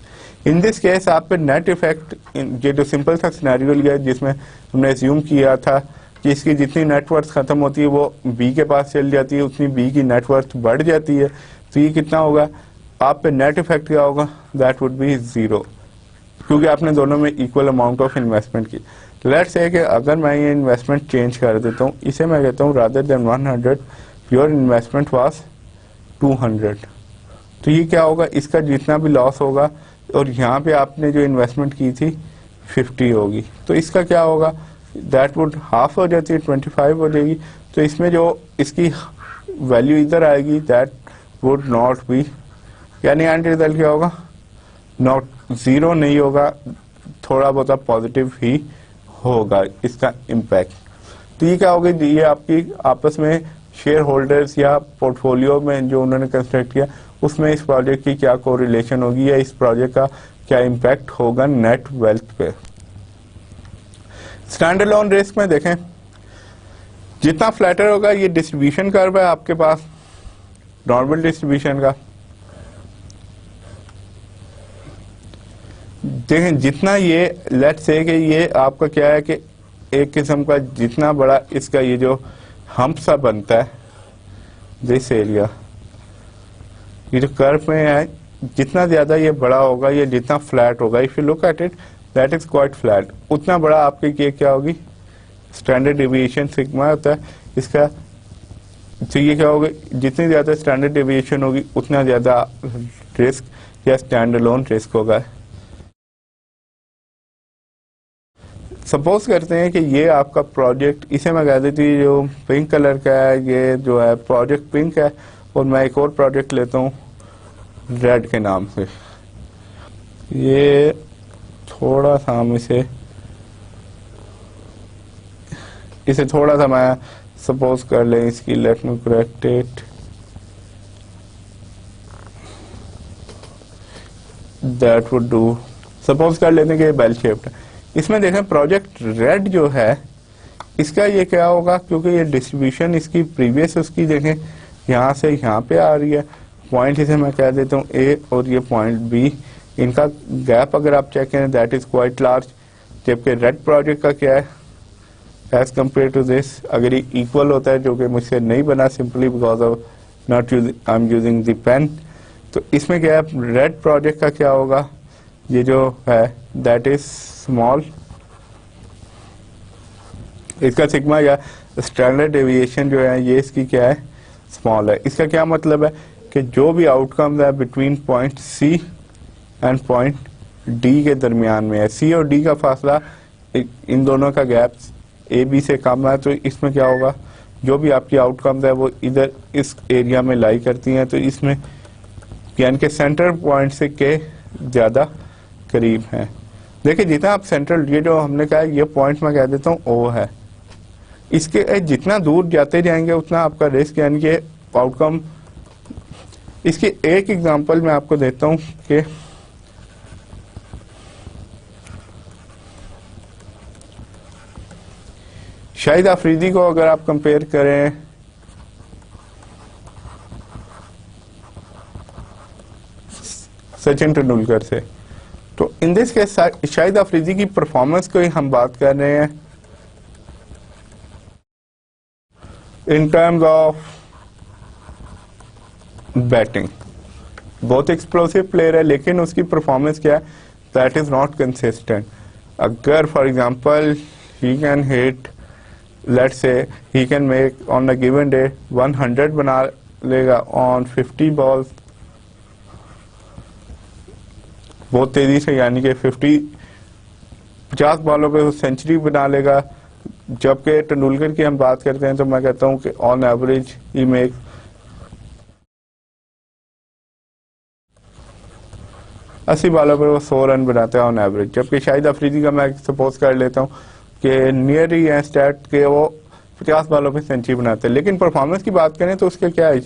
इन दिस केस आप पे नेट इफेक्ट, ये जो सिंपल सा सिनेरियो लिया जिसमें हमने एज्यूम किया था कि इसकी जितनी नेटवर्थ खत्म होती है वो बी के पास चल जाती है, उतनी बी की नेटवर्थ बढ़ जाती है, तो ये कितना होगा, आप पे नेट इफेक्ट क्या होगा, दैट वुड बी 0, क्योंकि आपने दोनों में इक्वल अमाउंट ऑफ इन्वेस्टमेंट की। लेट्स से कि अगर मैं ये इन्वेस्टमेंट चेंज कर देता हूँ, इसे मैं कहता हूँ rather than 100 your investment was 200, तो ये क्या होगा, इसका जितना भी लॉस होगा और यहाँ पे आपने जो इन्वेस्टमेंट की थी 50 होगी, तो इसका क्या होगा, दैट वुड हाफ हो जाती है, 25 हो जाएगी। तो इसमें जो इसकी वैल्यू इधर आएगी, दैट वुड नॉट बी, यानी एंड रिजल्ट क्या होगा, नॉट 0 नहीं होगा, थोड़ा बहुत पॉजिटिव ही होगा इसका इम्पैक्ट। तो ये क्या होगा, ये आपकी आपस में शेयर होल्डर्स या पोर्टफोलियो में जो उन्होंने कंस्ट्रक्ट किया उसमें इस प्रोजेक्ट की क्या कोरिलेशन होगी या इस प्रोजेक्ट का क्या इम्पैक्ट होगा नेट वेल्थ पे। स्टैंडर्ड लोन रिस्क में देखें, जितना फ्लैटर होगा, ये डिस्ट्रीब्यूशन कर्व है आपके पास नॉर्मल डिस्ट्रीब्यूशन का, देखें जितना ये लेट्स से कि ये आपका क्या है कि एक किस्म का जितना बड़ा इसका ये जो हम्प सा बनता है, दिस एरिया, ये जो कर्व में है, जितना ज्यादा ये बड़ा होगा, ये जितना फ्लैट होगा, if you look at it that is quite flat, उतना बड़ा आपकी ये क्या होगी, स्टैंडर्ड डेविएशन सिग्मा होता है इसका। तो ये क्या होगा, जितनी ज्यादा स्टैंडर्ड डेविएशन होगी उतना ज्यादा रिस्क या स्टैंडर्ड लोन रिस्क होगा। सपोज करते हैं कि ये आपका प्रोजेक्ट, इसे मैं कह देती हूँ जो पिंक कलर का है, ये जो है प्रोजेक्ट पिंक है, और मैं एक और प्रोजेक्ट लेता हूँ रेड के नाम से। ये थोड़ा सा हम इसे थोड़ा सा मैं सपोज कर लें इसकी, let me correct it, that would do. Suppose कर लेते हैं कि बेल शेप्ड है। इसमें देखें प्रोजेक्ट रेड जो है इसका ये क्या होगा, क्योंकि ये डिस्ट्रीब्यूशन इसकी प्रीवियस उसकी देखें यहाँ से यहाँ पे आ रही है, पॉइंट इसे मैं कह देता हूँ ए और ये पॉइंट बी, इनका गैप अगर आप चेक करें दैट इज क्वाइट लार्ज। जबकि रेड प्रोजेक्ट का क्या है एज कम्पेयर टू दिस, अगर ये इक्वल होता है, जो कि मुझसे नहीं बना simply because of not using I am using the pen, तो इसमें क्या है रेड प्रोजेक्ट का क्या होगा, ये जो है दैट इज स्मॉल, इसका सिग्मा या स्टैंडर्ड डेविएशन जो है ये इसकी क्या है, स्मॉल है। इसका क्या मतलब है कि जो भी आउटकम है between point C and point D के दरमियान में है, सी और डी का फासला, इन दोनों का गैप ए बी से कम है, तो इसमें क्या होगा, जो भी आपकी आउटकम्स है वो इधर इस एरिया में लाई करती हैं, तो इसमें यानी कि सेंटर पॉइंट से के ज्यादा करीब है। देखिए जितना आप सेंट्रल, ये जो हमने कहा ये पॉइंट मैं कह देता हूँ ओ है, इसके जितना दूर जाते जाएंगे उतना आपका रिस्क यानी कि आउटकम। इसकी एक एग्जांपल मैं आपको देता हूँ कि शाहिद अफरीदी को अगर आप कंपेयर करें सचिन तेंदुलकर से, तो इन दिस के शाहिद अफरीदी की परफॉर्मेंस को ही हम बात कर रहे हैं इन टर्म्स ऑफ बैटिंग। बहुत एक्सप्लोसिव प्लेयर है लेकिन उसकी परफॉर्मेंस क्या है, दैट इज नॉट कंसिस्टेंट। अगर for example he can hit let's say he can make on a given day 100 बना लेगा ऑन 50 बॉल्स, बहुत तेजी से, यानी कि 50 बॉलों पे वो सेंचुरी बना लेगा। जबकि तेंदुलकर की हम बात करते हैं तो मैं कहता हूं कि ऑन एवरेज ही मेक 80 बॉलों पे वो 100 रन बनाता है ऑन एवरेज। जबकि शाहिद अफरीदी का मैं सपोज कर लेता हूं कि नियर ही है स्टैट के वो 50 बॉलों पे सेंचुरी बनाते हैं। लेकिन परफॉर्मेंस की बात करें तो उसके क्या है,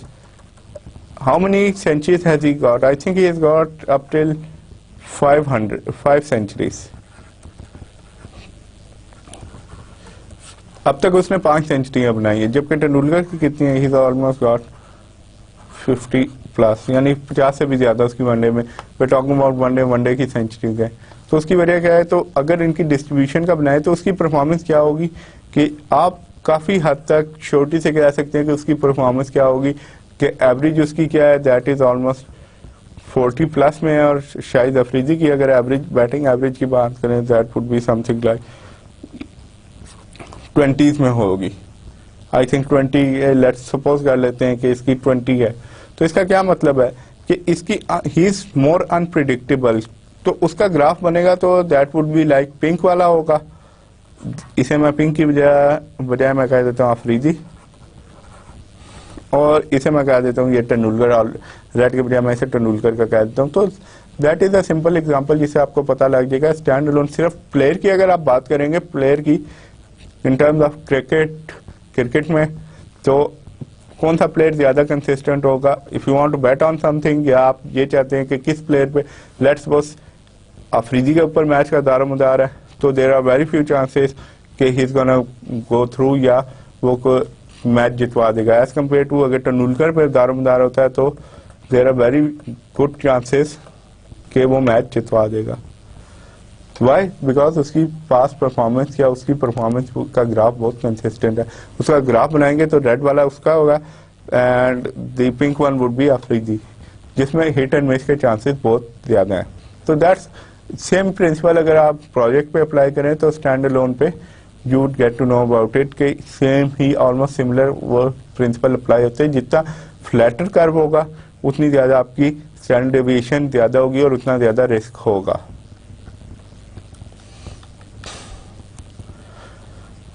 how many centuries has he got, I think he has got up till 5 centuries. अब तक उसने 5 सेंचुरियां बनाई है, जबकि तेंदुलकर की कितनी है, ही ऑलमोस्ट गॉट 50 प्लस, यानी 50 से भी ज्यादा उसकी वनडे में। वे टॉकिंग अबाउट वनडे की सेंचुरी है। तो उसकी वजह क्या है, तो अगर इनकी डिस्ट्रीब्यूशन का बनाए तो उसकी परफॉर्मेंस क्या होगी कि आप काफी हद तक छोटी से कह सकते हैं कि उसकी परफॉर्मेंस क्या होगी कि एवरेज उसकी क्या है, दैट इज ऑलमोस्ट 40 प्लस में है। और शाहिद अफरीदी की अगर एवरेज बैटिंग एवरेज की बात करें that would be something like 20s में होगी। आई थिंक 20, लेट्स सपोज कर लेते हैं कि इसकी 20 है। तो इसका क्या मतलब है कि इसकी ही इज मोर अनप्रिडिक्टेबल। तो उसका ग्राफ बनेगा तो that would be like pink वाला होगा। इसे मैं पिंक की बजाय मैं कह देता हूँ अफरीदी, और इसे मैं कह देता हूँ ये तेंदुलकर, और रेड के बजाय मैं इसे तेंदुलकर का कह देता हूँ। तो that is a simple example जिससे आपको पता लग जाएगा स्टैंड अलोन। सिर्फ प्लेयर की अगर आप बात करेंगे, प्लेयर की इन टर्म्स ऑफ क्रिकेट में, तो कौन सा प्लेयर ज्यादा कंसिस्टेंट होगा। If you want to bet on something, या आप ये चाहते हैं कि किस प्लेयर पे, लेट्स सपोज अफरीदी के ऊपर मैच का दारोमदार है, तो there are very few chances कि he is gonna go through या वो को मैच जितवा देगा। एज कम्पेयर टू अगर तेंदुलकर पे दारोमदार होता है तो there are very good chances कि वो मैच जितवा देगा। वाई? बिकॉज उसकी पास्ट परफॉर्मेंस या उसकी परफॉर्मेंस का ग्राफ बहुत कंसिस्टेंट है। उसका ग्राफ बनाएंगे तो रेड वाला उसका होगा and the pink one would be Afridi, जिसमें हिट एंड मिस के चांसेस बहुत ज्यादा हैं। तो दैट्स सेम प्रिंसिपल अगर आप प्रोजेक्ट पे अप्लाई करें तो स्टैंड अलोन पे you would get to know about it कि सेम ही ऑलमोस्ट सिमिलर वो प्रिंसिपल अप्लाई होते हैं। जितना फ्लैटर कर्व होगा उतनी ज्यादा आपकी स्टैंडर्ड डेविएशन ज्यादा होगी और उतना ज्यादा रिस्क होगा।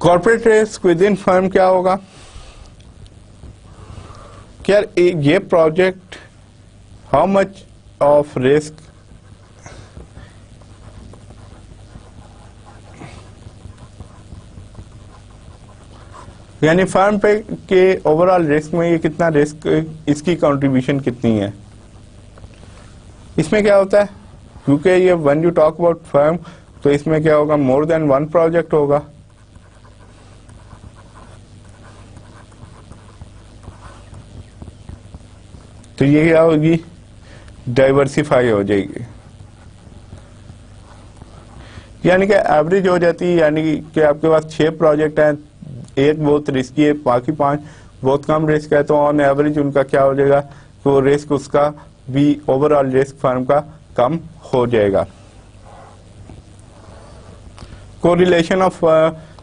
Corporate risk with in firm क्या होगा, क्या ये project how much of risk यानी फर्म पे के ओवरऑल रिस्क में ये कितना रिस्क, इसकी कंट्रीब्यूशन कितनी है। इसमें क्या होता है, क्योंकि ये when you talk about firm तो इसमें क्या होगा, मोर देन वन प्रोजेक्ट होगा। तो ये क्या होगी, डाइवर्सिफाई हो जाएगी, यानी कि एवरेज हो जाती है। यानी कि आपके पास 6 प्रोजेक्ट हैं, एक बहुत रिस्की है, बाकी 5 बहुत कम रिस्क है, तो ऑन एवरेज उनका क्या हो जाएगा, तो रिस्क उसका भी ओवरऑल रिस्क फर्म का कम हो जाएगा। कोरिलेशन ऑफ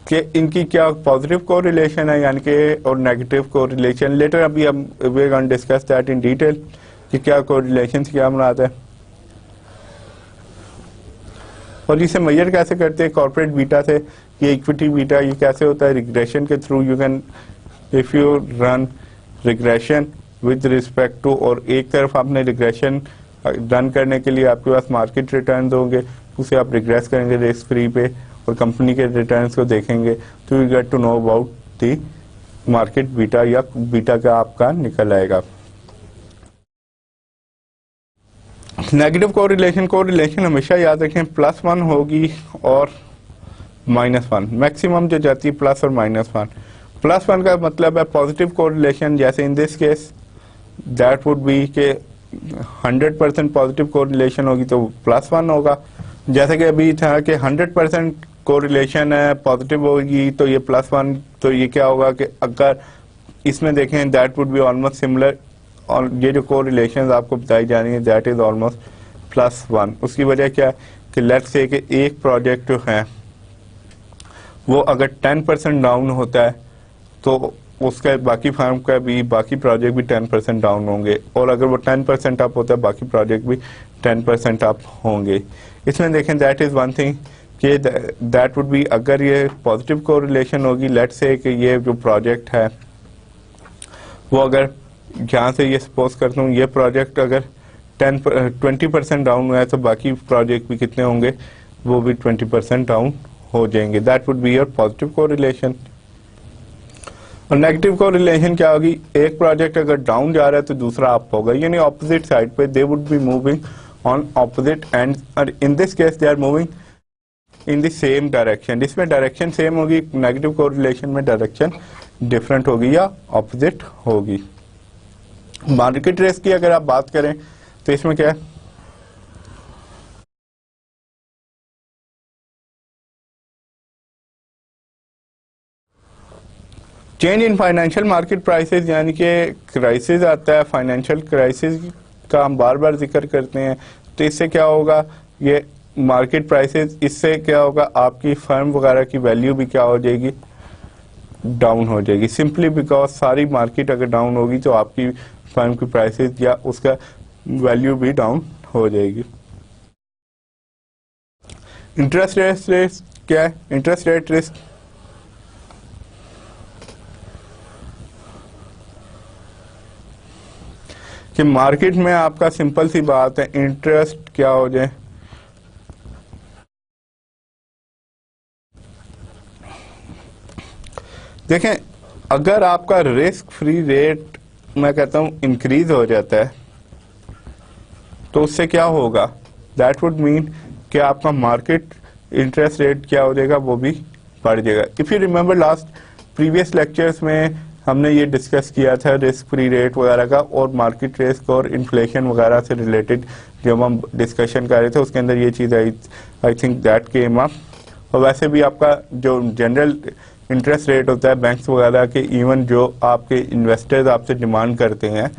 कि इनकी क्या पॉजिटिव कोरिलेशन है यानी कि और नेगेटिव कोरिलेशन, लेटर अभी हम we gonna discuss that in detail कि क्या कोरिलेशन क्या बनाता है और इसे मेजर कैसे करते हैं कॉर्पोरेट बीटा से, ये इक्विटी बीटा ये कैसे होता है, रिग्रेशन के through. You can if you run regression with respect to, और एक तरफ आपने रिग्रेशन रन करने के लिए आपके पास मार्केट रिटर्न होंगे, उसे आप रिग्रेस करेंगे रिस्क फ्री पे और कंपनी के रिटर्न्स को देखेंगे, तो you get to know about the market beta या बीटा का आपका निकल आएगा। नेगेटिव कोरिलेशन हमेशा याद रखें +1 होगी और -1, मैक्सिमम जो जाती है प्लस और -1। +1 का मतलब है पॉजिटिव कोरिलेशन, जैसे इन this case that would B के 100% पॉजिटिव कोरिलेशन होगी तो +1 होगा। जैसे कि अभी था कि 100% कोरिलेशन है पॉजिटिव होगी तो ये +1, तो ये क्या होगा कि अगर इसमें देखें that would be almost similar, और ये जो कोरिलेशन आपको बताई जा रही है दैट इज ऑलमोस्ट +1। उसकी वजह क्या है कि लेट्स से कि एक प्रोजेक्ट जो है वो अगर 10% डाउन होता है तो उसका बाकी फर्म का भी, बाकी प्रोजेक्ट भी 10% डाउन होंगे, और अगर वो 10% अप होता है बाकी प्रोजेक्ट भी 10% अप होंगे। इसमें देखें दैट इज़ वन थिंग कि दैट वुड बी, अगर ये पॉजिटिव कोरिलेशन होगी, लेट्स से कि ये जो प्रोजेक्ट है वो अगर यहाँ से ये सपोज करता हूँ ये प्रोजेक्ट अगर 20% डाउन हुआ है तो बाकी प्रोजेक्ट भी कितने होंगे, वो भी 20% डाउन हो जाएंगे। That would be your positive correlation. और नेगेटिव कोरिलेशन क्या होगी, एक प्रोजेक्ट अगर डाउन जा रहा है तो दूसरा अप होगा, यानी ऑपोजिट साइड पे they would be moving on opposite end, और in this case they are moving in the same direction. इसमें डायरेक्शन सेम होगी, नेगेटिव कोरिलेशन में डायरेक्शन डिफरेंट होगी या ऑपोजिट होगी। मार्केट रिस्क की अगर आप बात करें तो इसमें क्या है, change in financial market prices, यानी कि क्राइसिस आता है, फाइनेंशियल क्राइसिस का हम बार बार जिक्र करते हैं, तो इससे क्या होगा, ये मार्केट प्राइसेस, इससे क्या होगा आपकी फर्म वगैरह की वैल्यू भी क्या हो जाएगी, डाउन हो जाएगी, सिंपली बिकॉज सारी मार्केट अगर डाउन होगी तो आपकी फर्म की प्राइसेस या उसका वैल्यू भी डाउन हो जाएगी। इंटरेस्ट रेट रिस्क क्या है, इंटरेस्ट रेट रिस्क कि मार्केट में आपका सिंपल सी बात है इंटरेस्ट क्या हो जाए, देखें अगर आपका रिस्क फ्री रेट मैं कहता हूं इंक्रीज हो जाता है तो उससे क्या होगा, दैट वुड मीन कि आपका मार्केट इंटरेस्ट रेट क्या हो जाएगा, वो भी बढ़ जाएगा। If you remember last previous lectures में हमने ये डिस्कस किया था रिस्क फ्री रेट वगैरह का, और मार्केट रिस्क और इन्फ्लेशन वगैरह से रिलेटेड जब हम डिस्कशन कर रहे थे उसके अंदर ये चीज़ I think that came up. और वैसे भी आपका जो जनरल इंटरेस्ट रेट होता है बैंक्स वगैरह के, इवन जो आपके इन्वेस्टर्स आपसे डिमांड करते हैं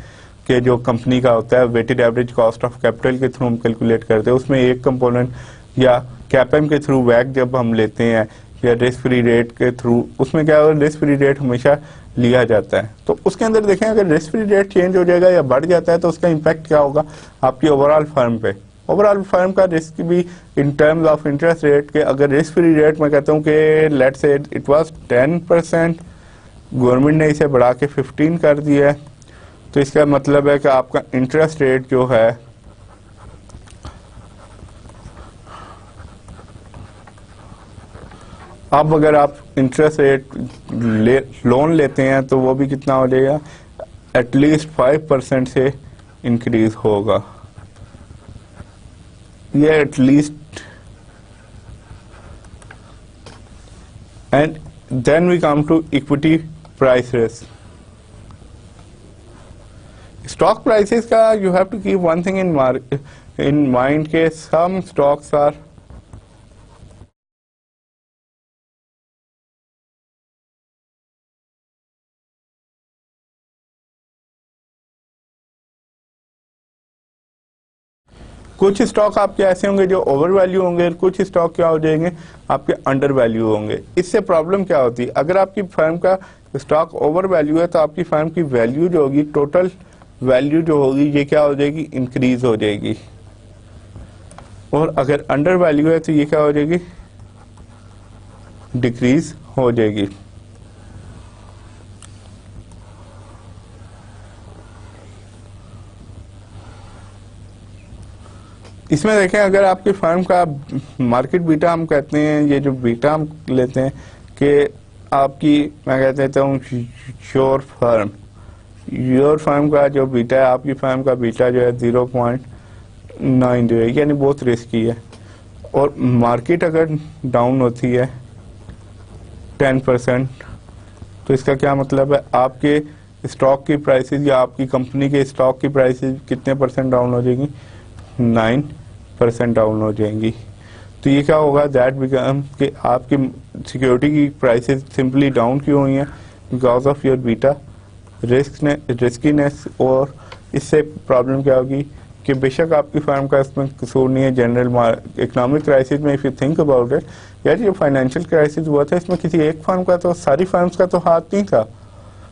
कि जो कंपनी का होता है weighted average cost of capital के थ्रू हम कैलकुलेट करते हैं, उसमें एक कंपोनेंट या कैपएम के थ्रू वैक जब हम लेते हैं या रिस्क फ्री रेट के थ्रू, उसमें क्या होगा रिस्क फ्री रेट हमेशा लिया जाता है। तो उसके अंदर देखें अगर रिस्क फ्री रेट चेंज हो जाएगा या बढ़ जाता है तो उसका इम्पैक्ट क्या होगा आपकी ओवरऑल फर्म पे, ओवरऑल फर्म का रिस्क भी इन टर्म्स ऑफ इंटरेस्ट रेट के, अगर रिस्क फ्री रेट मैं कहता हूँ कि let's say it was 10%, government ने इसे बढ़ा के 15 कर दिया है, तो इसका मतलब है कि आपका इंटरेस्ट रेट जो है अब अगर आप इंटरेस्ट रेट लोन लेते हैं तो वो भी कितना हो जाएगा, एटलीस्ट 5% से इंक्रीज होगा, ये at least. And then we come to equity price risk. Stock prices का you have to keep one thing in mind के सम स्टॉक्स आर कुछ स्टॉक आपके ऐसे होंगे जो ओवर वैल्यू होंगे, कुछ स्टॉक क्या हो जाएंगे आपके अंडर वैल्यू होंगे। इससे प्रॉब्लम क्या होती है, अगर आपकी फर्म का स्टॉक ओवर वैल्यू है तो आपकी फर्म की वैल्यू जो होगी, टोटल वैल्यू जो होगी ये क्या हो जाएगी, इंक्रीज हो जाएगी, और अगर अंडर वैल्यू है तो ये क्या हो जाएगी, डिक्रीज हो जाएगी। इसमें देखें अगर आपकी फर्म का मार्केट बीटा हम कहते हैं, ये जो बीटा हम लेते हैं कि आपकी मैं कहते देता हूँ योर फर्म का जो बीटा है, आपकी फर्म का बीटा जो है 0.9 जो है, यानी बहुत रिस्की है, और मार्केट अगर डाउन होती है 10%, तो इसका क्या मतलब है आपके स्टॉक की प्राइसेस या आपकी कंपनी के स्टॉक की प्राइसेस कितने % डाउन हो जाएगी, 9% डाउन हो जाएंगी। तो ये क्या होगा, दैट बिकम कि आपकी सिक्योरिटी की प्राइसेस सिंपली डाउन क्यों हुई हैं, बिकॉज ऑफ योर बीटा रिस्कीनेस। और इससे प्रॉब्लम क्या होगी, कि बेशक आपकी फर्म का इसमें कसूर नहीं है, जनरल इकोनॉमिक क्राइसिस में if you think about it, यार ये फाइनेंशियल क्राइसिस हुआ था, इसमें किसी एक फर्म का तो, सारी फर्म्स का तो हाथ नहीं था,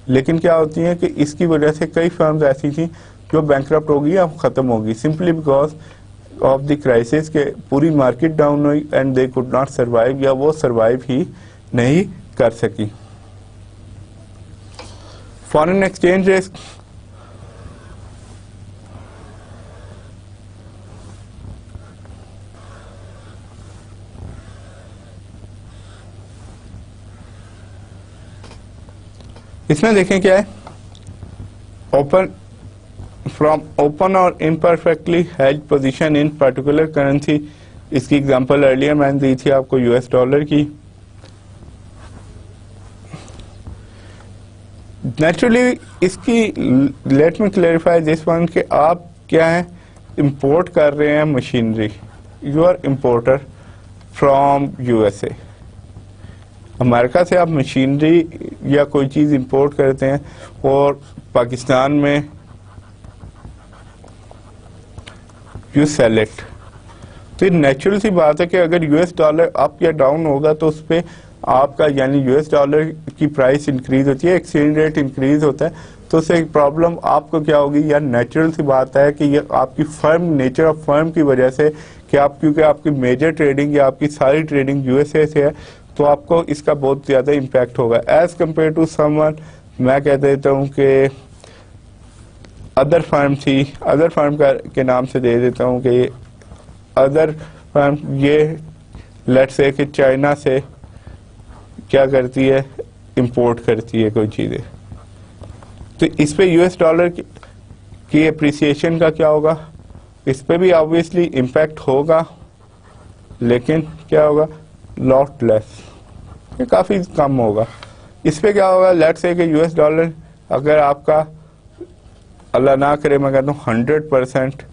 लेकिन क्या होती है कि इसकी वजह से कई फर्म्स ऐसी थी जो बैंकरप्ट होगी या ख़त्म होगी, simply because of the crisis के पूरी मार्केट डाउन हुई and they could not survive, या वो सर्वाइव ही नहीं कर सकी। फॉरेन एक्सचेंज रिस्क, इसमें देखें क्या है, ओपन फ्रॉम ओपन और imperfectly held position in particular currency, इसकी एग्जांपल अर्लियर मैंने दी थी आपको यूएस डॉलर की। नेचुरली इसकी let me clarify this one कि आप क्या है, इंपोर्ट कर रहे हैं machinery, you are importer from USA, America से आप मशीनरी या कोई चीज़ इंपोर्ट करते हैं और पाकिस्तान में यू सेल इट, तो नेचुरल सी बात है कि अगर यूएस डॉलर अप या डाउन होगा तो उस पर आपका यानी यूएस डॉलर की प्राइस इंक्रीज होती है, एक्सचेंज रेट इंक्रीज होता है, तो उससे एक प्रॉब्लम आपको क्या होगी, यार नेचुरल सी बात है कि ये आपकी फर्म, नेचर ऑफ फर्म की वजह से कि आप, क्योंकि आपकी मेजर ट्रेडिंग या आपकी सारी ट्रेडिंग यूएसए से है, तो आपको इसका बहुत ज़्यादा इम्पैक्ट होगा एज कम्पेयर टू समवन, मैं कह देता हूँ कि अदर फर्म थी, अदर फर्म के नाम से दे देता हूँ कि अदर फर्म ये लेट्स से कि चाइना से क्या करती है, इंपोर्ट करती है कोई चीज़ें, तो इस पे यूएस डॉलर की एप्रिसिएशन का क्या होगा, इस पे भी ऑब्वियसली इम्पैक्ट होगा, लेकिन क्या होगा, लॉट लेस, ये काफ़ी कम होगा। इस पे क्या होगा, लेट्स से कि यूएस डॉलर अगर आपका अल्लाह ना करे मैं कहता हूँ 100%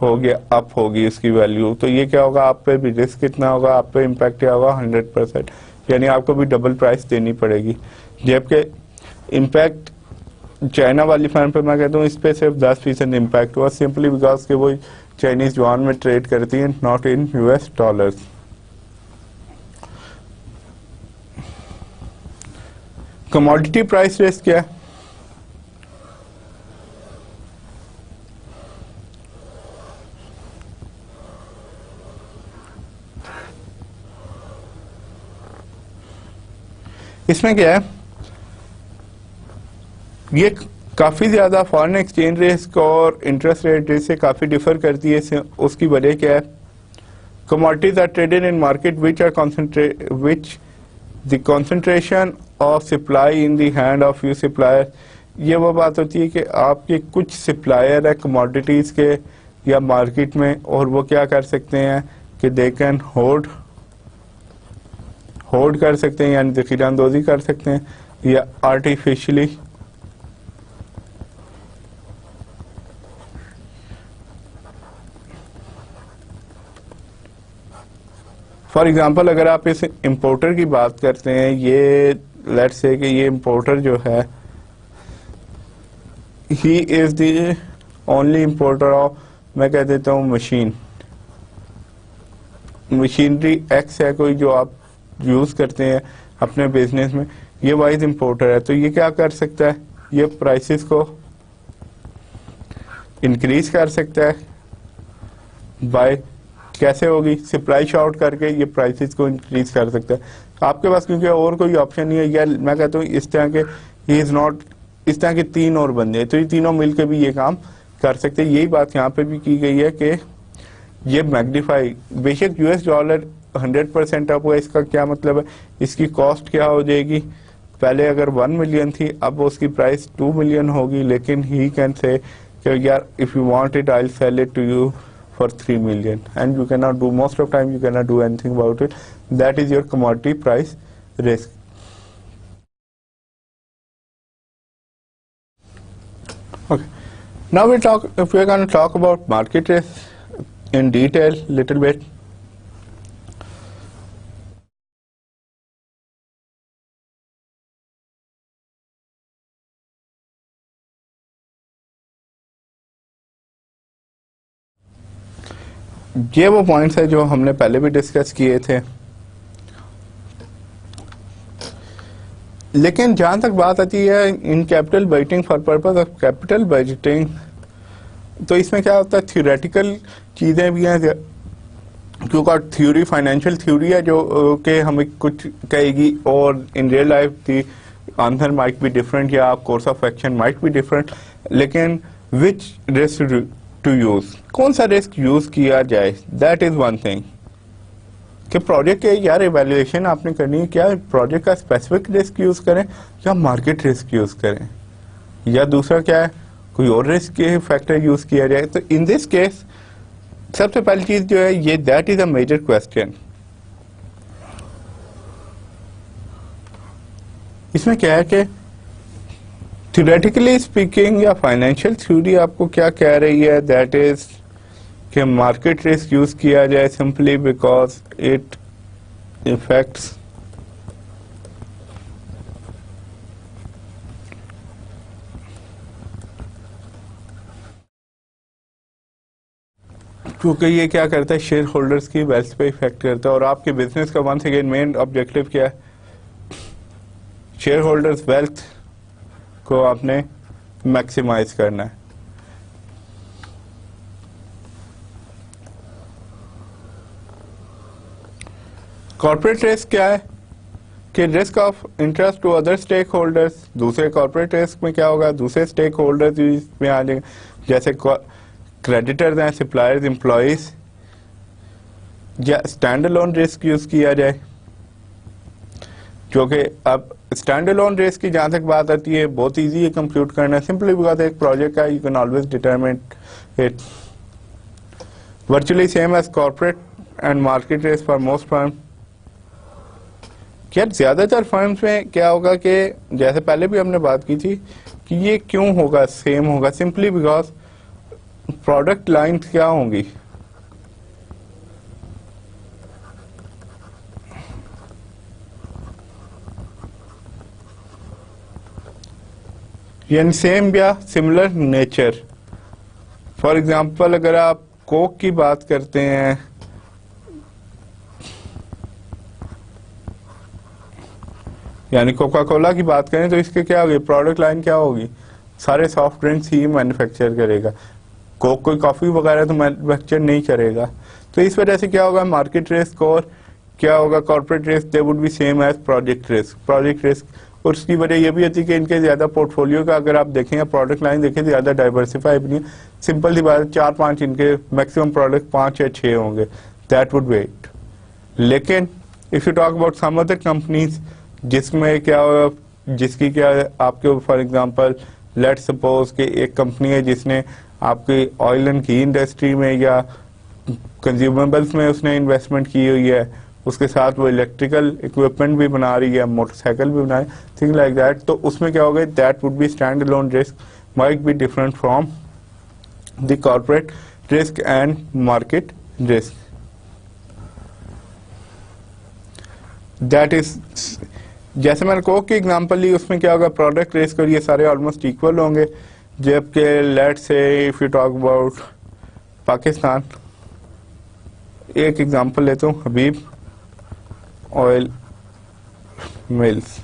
हो गया, अप होगी उसकी वैल्यू, तो ये क्या होगा, आप पे भी रिस्क कितना होगा, आप पे इम्पैक्ट क्या होगा, 100%, यानी आपको भी डबल प्राइस देनी पड़ेगी। जबकि इम्पैक्ट चाइना वाली फर्म पे मैं कहता हूँ इस पे सिर्फ 10% इम्पैक्ट हुआ, सिंपली बिकॉज के वो चाइनीज युआन में ट्रेड करती है, not in US dollars. Commodity price risk क्या है, इसमें क्या है, ये काफ़ी ज़्यादा फॉरेन एक्सचेंज रिस्क और इंटरेस्ट रेट रिस्क से काफ़ी डिफर करती है। उसकी वजह क्या है, commodities are traded in market which the concentration of supply in the hand of you supplier, ये वो बात होती है कि आपके कुछ सप्लायर है कमोडिटीज़ के या मार्केट में, और वो क्या कर सकते हैं कि दे कैन होल्ड कर सकते हैं, यानी ज़ख़ीरा अंदोज़ी कर सकते हैं, या आर्टिफिशली फॉर एग्जांपल अगर आप इस इंपोर्टर की बात करते हैं, ये लेट्स से कि ये इंपोर्टर जो है he is the only importer of, मैं कह देता हूँ मशीनरी एक्स है कोई जो आप यूज़ करते हैं अपने बिजनेस में, ये वाइज इंपोर्टर है, तो ये क्या कर सकता है, ये प्राइसेस को इंक्रीज कर सकता है बाय, कैसे होगी, सप्लाई शॉर्ट करके ये प्राइसेस को इंक्रीज कर सकता है आपके पास, क्योंकि और कोई ऑप्शन नहीं है। या मैं कहता हूँ इस तरह के ही इज़ नॉट, इस तरह के 3 और बंदे हैं, तो ये तीनों मिलकर भी ये काम कर सकते हैं। यही बात यहाँ पे भी की गई है कि ये मैग्नीफाई, बेशक यूएस डॉलर 100% अप हुआ, इसका क्या मतलब है, इसकी कॉस्ट क्या हो जाएगी, पहले अगर 1 मिलियन थी अब उसकी प्राइस 2 मिलियन होगी, लेकिन ही कैन से कि यार if you want it I will sell it to you for 3 million, and you cannot do, most of time you cannot do anything about it. That is your commodity price risk. Okay, now we are going to talk about market risk in detail little bit. ये वो points है जो हमने पहले भी discuss किए थे। लेकिन जहां तक बात आती है in capital budgeting for purpose of capital budgeting, तो इसमें क्या होता है, थियोरेटिकल चीजें भी हैं, क्योंकि थ्योरी फाइनेंशियल थ्योरी है जो कि हमें कुछ कहेगी, और in real life the answer might be different या course of action might be different. लेकिन विच रिस्क टू यूज, कौन सा रिस्क यूज किया जाए, दैट इज वन थिंग। कि प्रोजेक्ट के यार इवेल्युएशन आपने करनी है, क्या प्रोजेक्ट का स्पेसिफिक रिस्क यूज करें या मार्केट रिस्क यूज करें, या दूसरा क्या है कोई और रिस्क के फैक्टर यूज किया जाए। तो इन दिस केस सबसे पहली चीज जो है ये, that is a major question. इसमें क्या है कि थ्योरेटिकली स्पीकिंग या फाइनेंशियल थ्योरी आपको क्या कह रही है, दैट इज कि मार्केट रिस्क यूज किया जाए सिंपली बिकॉज इट इफेक्ट्स क्योंकि ये क्या करता है, शेयर होल्डर्स की वेल्थ पे इफेक्ट करता है। और आपके बिजनेस का वंस अगेन मेन ऑब्जेक्टिव क्या है, शेयर होल्डर्स वेल्थ को आपने मैक्सिमाइज करना है। कॉर्पोरेट रिस्क क्या है कि risk of interest to other stakeholders. दूसरे कॉर्पोरेट रिस्क में क्या होगा, दूसरे स्टेक होल्डर्स इसमें आ जाएंगे, जैसे क्रेडिटर्स हैं, सप्लायर्स, एम्प्लॉइज। या स्टैंड अलोन रिस्क यूज किया जाए, जो कि अब स्टैंड अलोन रिस्क की जहां तक बात आती है बहुत इजी है कंप्यूट करना, सिंपली बिकॉज एक प्रोजेक्ट का you can always determine it virtually same as corporate and market risk for most firm. यार ज्यादातर फर्म्स में क्या होगा कि जैसे पहले भी हमने बात की थी कि ये क्यों होगा सेम होगा, सिंपली बिकॉज प्रोडक्ट लाइन क्या होंगी, यानी सेम या सिमिलर नेचर। फॉर एग्जांपल अगर आप कोक की बात करते हैं, यानी कोका कोला की बात करें तो इसके क्या होगी, प्रोडक्ट लाइन क्या होगी, सारे सॉफ्ट ड्रिंक्स ही मैन्युफैक्चर करेगा, कोक कोई कॉफी वगैरह तो मैन्युफैक्चर नहीं करेगा। तो इस वजह से क्या होगा, मार्केट रिस्क और क्या होगा corporate risk, they would be same as project risk. Project risk और उसकी वजह यह भी होती है कि इनके ज्यादा पोर्टफोलियो का अगर आप देखें, प्रोडक्ट लाइन देखें, ज्यादा डाइवर्सिफाई भी नहीं, सिंपल सी बात, 4-5 इनके मैक्सिमम प्रोडक्ट 5 या 6 होंगे, दैट वुड वेट। लेकिन if you talk about some other companies जिसमें क्या जिसकी क्या आपके फॉर एग्जांपल लेट सपोज कि एक कंपनी है जिसने आपकी ऑयल एंड घी इंडस्ट्री में या कंज्यूमेबल्स में उसने इन्वेस्टमेंट की हुई है, उसके साथ वो इलेक्ट्रिकल इक्विपमेंट भी बना रही है, मोटरसाइकिल भी बना रही है, थिंग लाइक दैट। तो उसमें क्या होगा, that would B stand alone risk might be different from the corporate risk and market risk. That is जैसे मैंने कोक की एग्जांपल ली, उसमें क्या होगा, प्रोडक्ट रिस्क और ये सारे ऑलमोस्ट इक्वल होंगे, जबकि let's say if you talk about Pakistan, एक एग्जांपल लेता हूँ, हबीब ऑयल मिल्स।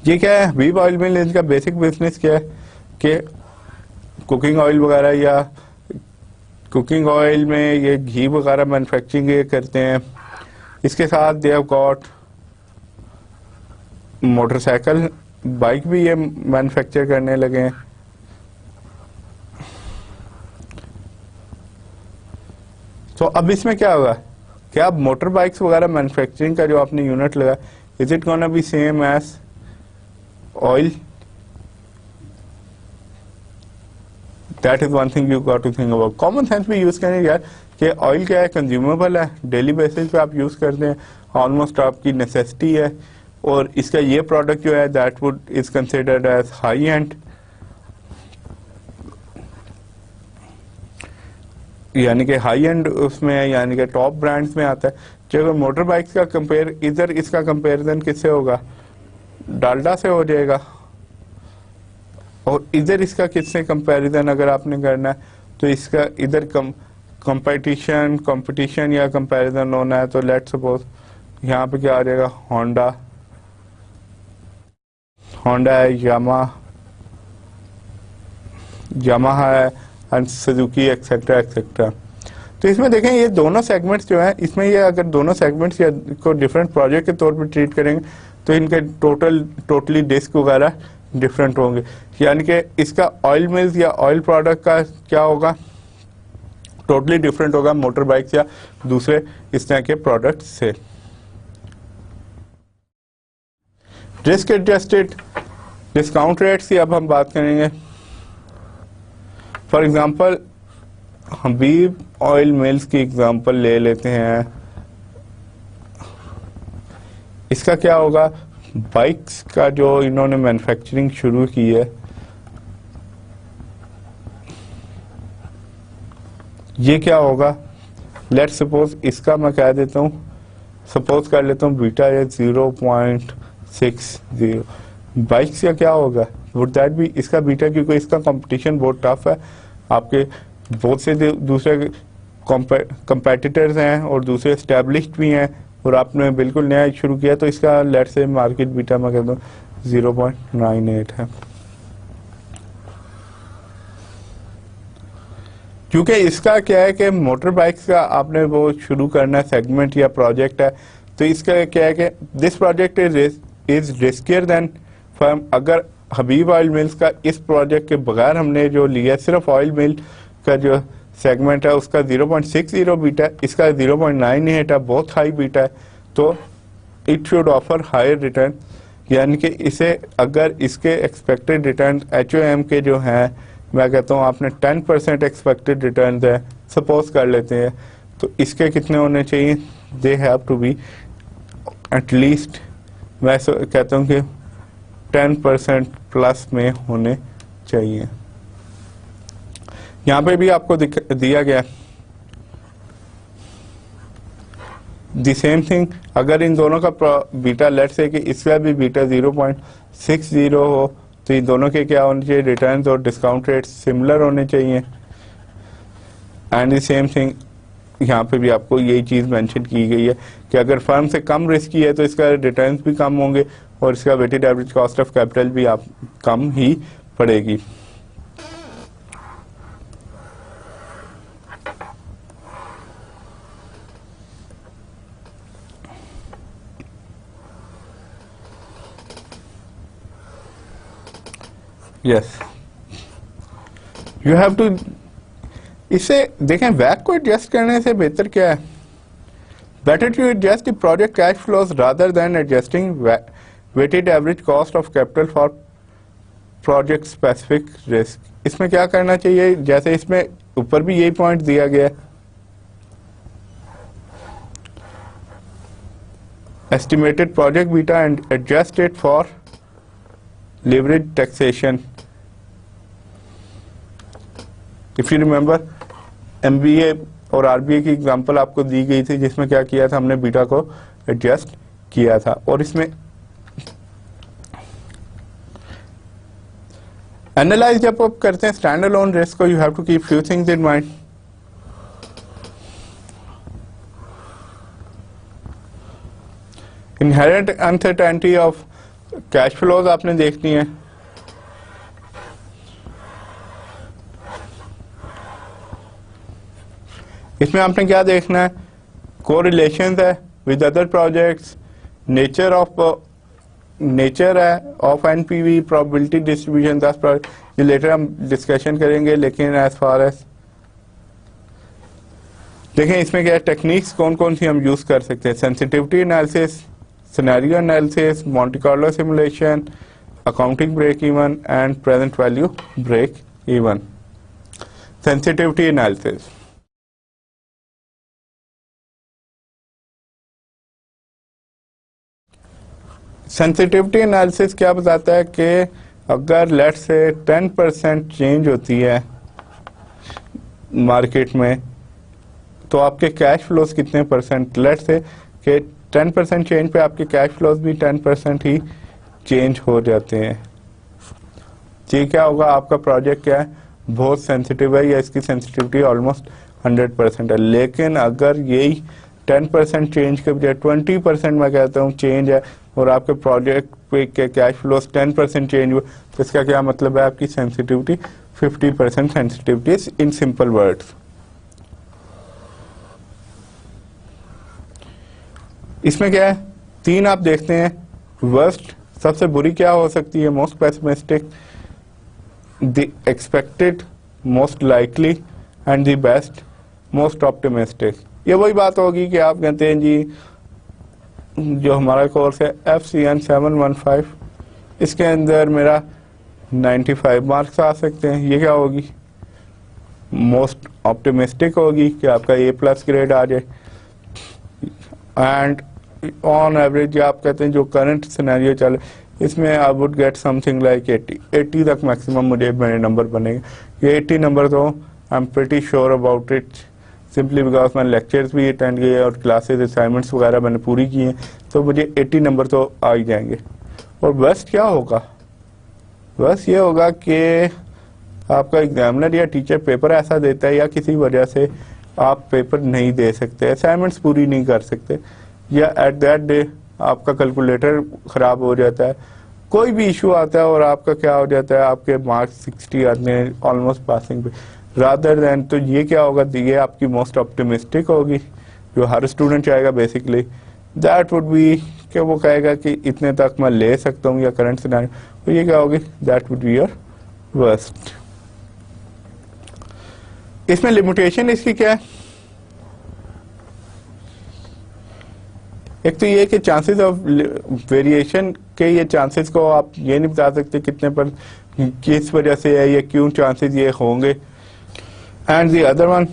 ये क्या है, हबीब ऑयल मिल, इनका बेसिक बिजनेस क्या है कि कुकिंग ऑयल वगैरह या कुकिंग ऑयल में ये घी वगैरह मैन्युफैक्चरिंग ये करते हैं। इसके साथ they have got motorcycle, bike भी ये मैन्युफैक्चर करने लगे हैं। तो अब इसमें क्या होगा, क्या अब मोटर बाइक्स वगैरह मैन्युफैक्चरिंग का जो आपने यूनिट लगा, is it gonna be same as oil? That is one thing you got to think about. Common sense भी यूज करें यार कि ऑयल क्या है, कंज्यूमेबल है, डेली बेसिस पे आप यूज करते हैं, ऑलमोस्ट आपकी नेसेसिटी है, और इसका ये प्रोडक्ट जो है that would is considered as high end, यानी कि हाई एंड उसमें है, यानी कि टॉप ब्रांड्स में आता है। जब मोटर बाइक्स का कंपेयर, इधर इसका कंपेरिजन किससे होगा, डाल्डा से हो जाएगा, और इधर इसका किससे कंपैरिजन अगर आपने करना है तो इसका इधर कंपटीशन या कंपैरिजन होना है, तो लेट्स सपोज यहाँ पे क्या आ जाएगा, होंडा है, यामाहा है एंड सुजुकी एक्सेट्रा एक्सेट्रा। तो इसमें देखें ये दोनों सेगमेंट्स जो हैं, इसमें ये अगर दोनों सेगमेंट्स या को डिफरेंट प्रोजेक्ट के तौर पर ट्रीट करेंगे तो इनके टोटली डिस्क वगैरह डिफरेंट होंगे। यानी कि इसका ऑयल मिल्स या ऑयल प्रोडक्ट का क्या होगा, टोटली डिफरेंट होगा मोटर बाइक्स या दूसरे इस तरह के प्रोडक्ट से। रिस्क एडजस्टेड डिस्काउंट रेट्स की अब हम बात करेंगे। For example Habib oil mills की एग्जांपल ले लेते हैं। इसका क्या होगा, बाइक्स का जो इन्होंने मैन्युफैक्चरिंग शुरू की है, ये क्या होगा, लेट्स सपोज इसका मैं कह देता हूँ, सपोज कर लेता हूँ बीटा है 0.60। बाइक्स का क्या होगा, वुड दैट भी इसका बीटा, क्योंकि इसका कंपटीशन बहुत टफ है, आपके बहुत से दूसरे कंपेटिटर्स हैं और दूसरे एस्टेब्लिश्ड भी हैं और आपने बिल्कुल नया शुरू किया, तो इसका लेट से मार्केट बीटा मैं कहता हूँ 0.98 है। क्योंकि इसका क्या है कि मोटर बाइक्स का आपने वो शुरू करना सेगमेंट या प्रोजेक्ट है, तो इसका क्या है कि this project is riskier than firm. अगर हबीब ऑयल मिल्स का इस प्रोजेक्ट के बगैर हमने जो लिया, सिर्फ ऑयल मिल का जो सेगमेंट है उसका 0.60 बीटा है, इसका 0.98 है, बहुत हाई बीटा है, तो it should offer higher return. यानी कि इसे अगर इसके एक्सपेक्टेड रिटर्न HOM के जो हैं, मैं कहता हूँ आपने 10% एक्सपेक्टेड रिटर्न है सपोज कर लेते हैं, तो इसके कितने होने चाहिए, they have to be at least, मैं कहता हूँ कि 10% प्लस में होने चाहिए। यहाँ पे भी आपको दिया गया द सेम थिंग। अगर इन दोनों का बीटा लेट से कि इसका भी बीटा 0.60 हो, तो इन दोनों के क्या होने चाहिए, रिटर्न्स और डिस्काउंट रेट्स सिमिलर होने चाहिए। एंड द सेम थिंग यहाँ पे भी आपको यही चीज़ मेंशन की गई है कि अगर फर्म से कम रिस्क की है तो इसका रिटर्न्स भी कम होंगे और इसका weighted average cost of capital भी आप कम ही पड़ेगी। यस, यू हैव टू, इसे देखें वैक को एडजस्ट करने से बेहतर क्या है, better to adjust the project cash flows rather than adjusting weighted average cost of capital for project specific risk. इसमें क्या करना चाहिए, जैसे इसमें ऊपर भी यही पॉइंट दिया गया है, estimated project beta and adjust it for leverage taxation। If you remember MBA और RBA की एग्जांपल आपको दी गई थी जिसमें क्या किया था, हमने बीटा को एडजस्ट किया था। और इसमें एनालाइज जब आप करते हैं स्टैंड अलोन रिस्क को, you have to keep few things in mind. Inherent uncertainty of cash flows आपने देखनी है। इसमें आपने क्या देखना है, कोरिलेशंस है विद अदर प्रोजेक्ट्स, नेचर है of NPV, probability distribution 10 project, ये लेटर हम डिस्कशन करेंगे। लेकिन एज फार एज देखें इसमें क्या टेक्निक्स कौन कौन सी हम यूज कर सकते हैं, sensitivity analysis, scenario analysis, Monte Carlo simulation, accounting break even and present value break even। Sensitivity analysis, sensitivity analysis क्या बताता है कि अगर लेट से 10% चेंज होती है मार्केट में, तो आपके कैश फ्लोज कितने परसेंट, लेट से कि 10% चेंज पे आपके कैश फ्लोज भी 10% ही चेंज हो जाते हैं। ये क्या होगा, आपका प्रोजेक्ट क्या है, बहुत सेंसिटिव है या इसकी सेंसिटिविटी ऑलमोस्ट 100% है। लेकिन अगर यही 10% चेंज के बजाय 20% मैं कहता हूँ चेंज है और आपके प्रोजेक्ट पे के कैश फ्लोस 10% चेंज हुए, तो इसका क्या मतलब है? आपकी sensitivity 50% sensitivity in simple words. इसमें क्या है? 3 आप देखते हैं। वर्स्ट सबसे बुरी क्या हो सकती है? Most pessimistic, the expected, most likely and the best, most optimistic. ये वही बात होगी कि आप कहते हैं जी जो हमारा कोर्स है FCN 715, इसके अंदर मेरा 95 मार्क्स आ सकते हैं। ये क्या होगी? मोस्ट ऑप्टिमिस्टिक होगी कि आपका A+ ग्रेड आ जाए। एंड ऑन एवरेज आप कहते हैं जो करंट सिनेरियो चले, इसमें I would get something like 80 तक मैक्सिमम मुझे मेरे नंबर बनेंगे। ये 80 नंबर तो I am pretty sure about it, simply because मैंने लेक्चर्स भी अटेंड किए और क्लासेस असाइनमेंट्स वगैरह मैंने पूरी की हैं, तो मुझे 80 नंबर तो आ ही जाएंगे। और बस क्या होगा? बस ये होगा कि आपका एग्जामिनर या टीचर पेपर ऐसा देता है या किसी वजह से आप पेपर नहीं दे सकते, असाइनमेंट्स पूरी नहीं कर सकते, या एट दैट डे आपका कैलकुलेटर ख़राब हो जाता है, कोई भी इशू आता है और आपका क्या हो जाता है, आपके मार्क्स 60 आते हैं ऑलमोस्ट पासिंग पे, रादर देन, तो ये क्या होगा? ये आपकी मोस्ट ऑप्टिमिस्टिक होगी जो हर स्टूडेंट चाहेगा बेसिकली। दैट वुड बी कि वो कहेगा कि इतने तक मैं ले सकता हूँ या करंट सिनेरियो, तो ये क्या होगी? That would be your worst. इसमें लिमिटेशन इसकी क्या है? एक तो ये कि चांसेस ऑफ वेरिएशन के, ये चांसेस को आप ये नहीं बता सकते कितने पर, किस वजह से है, ये क्यों चांसेस ये होंगे। एंड द अदर वन,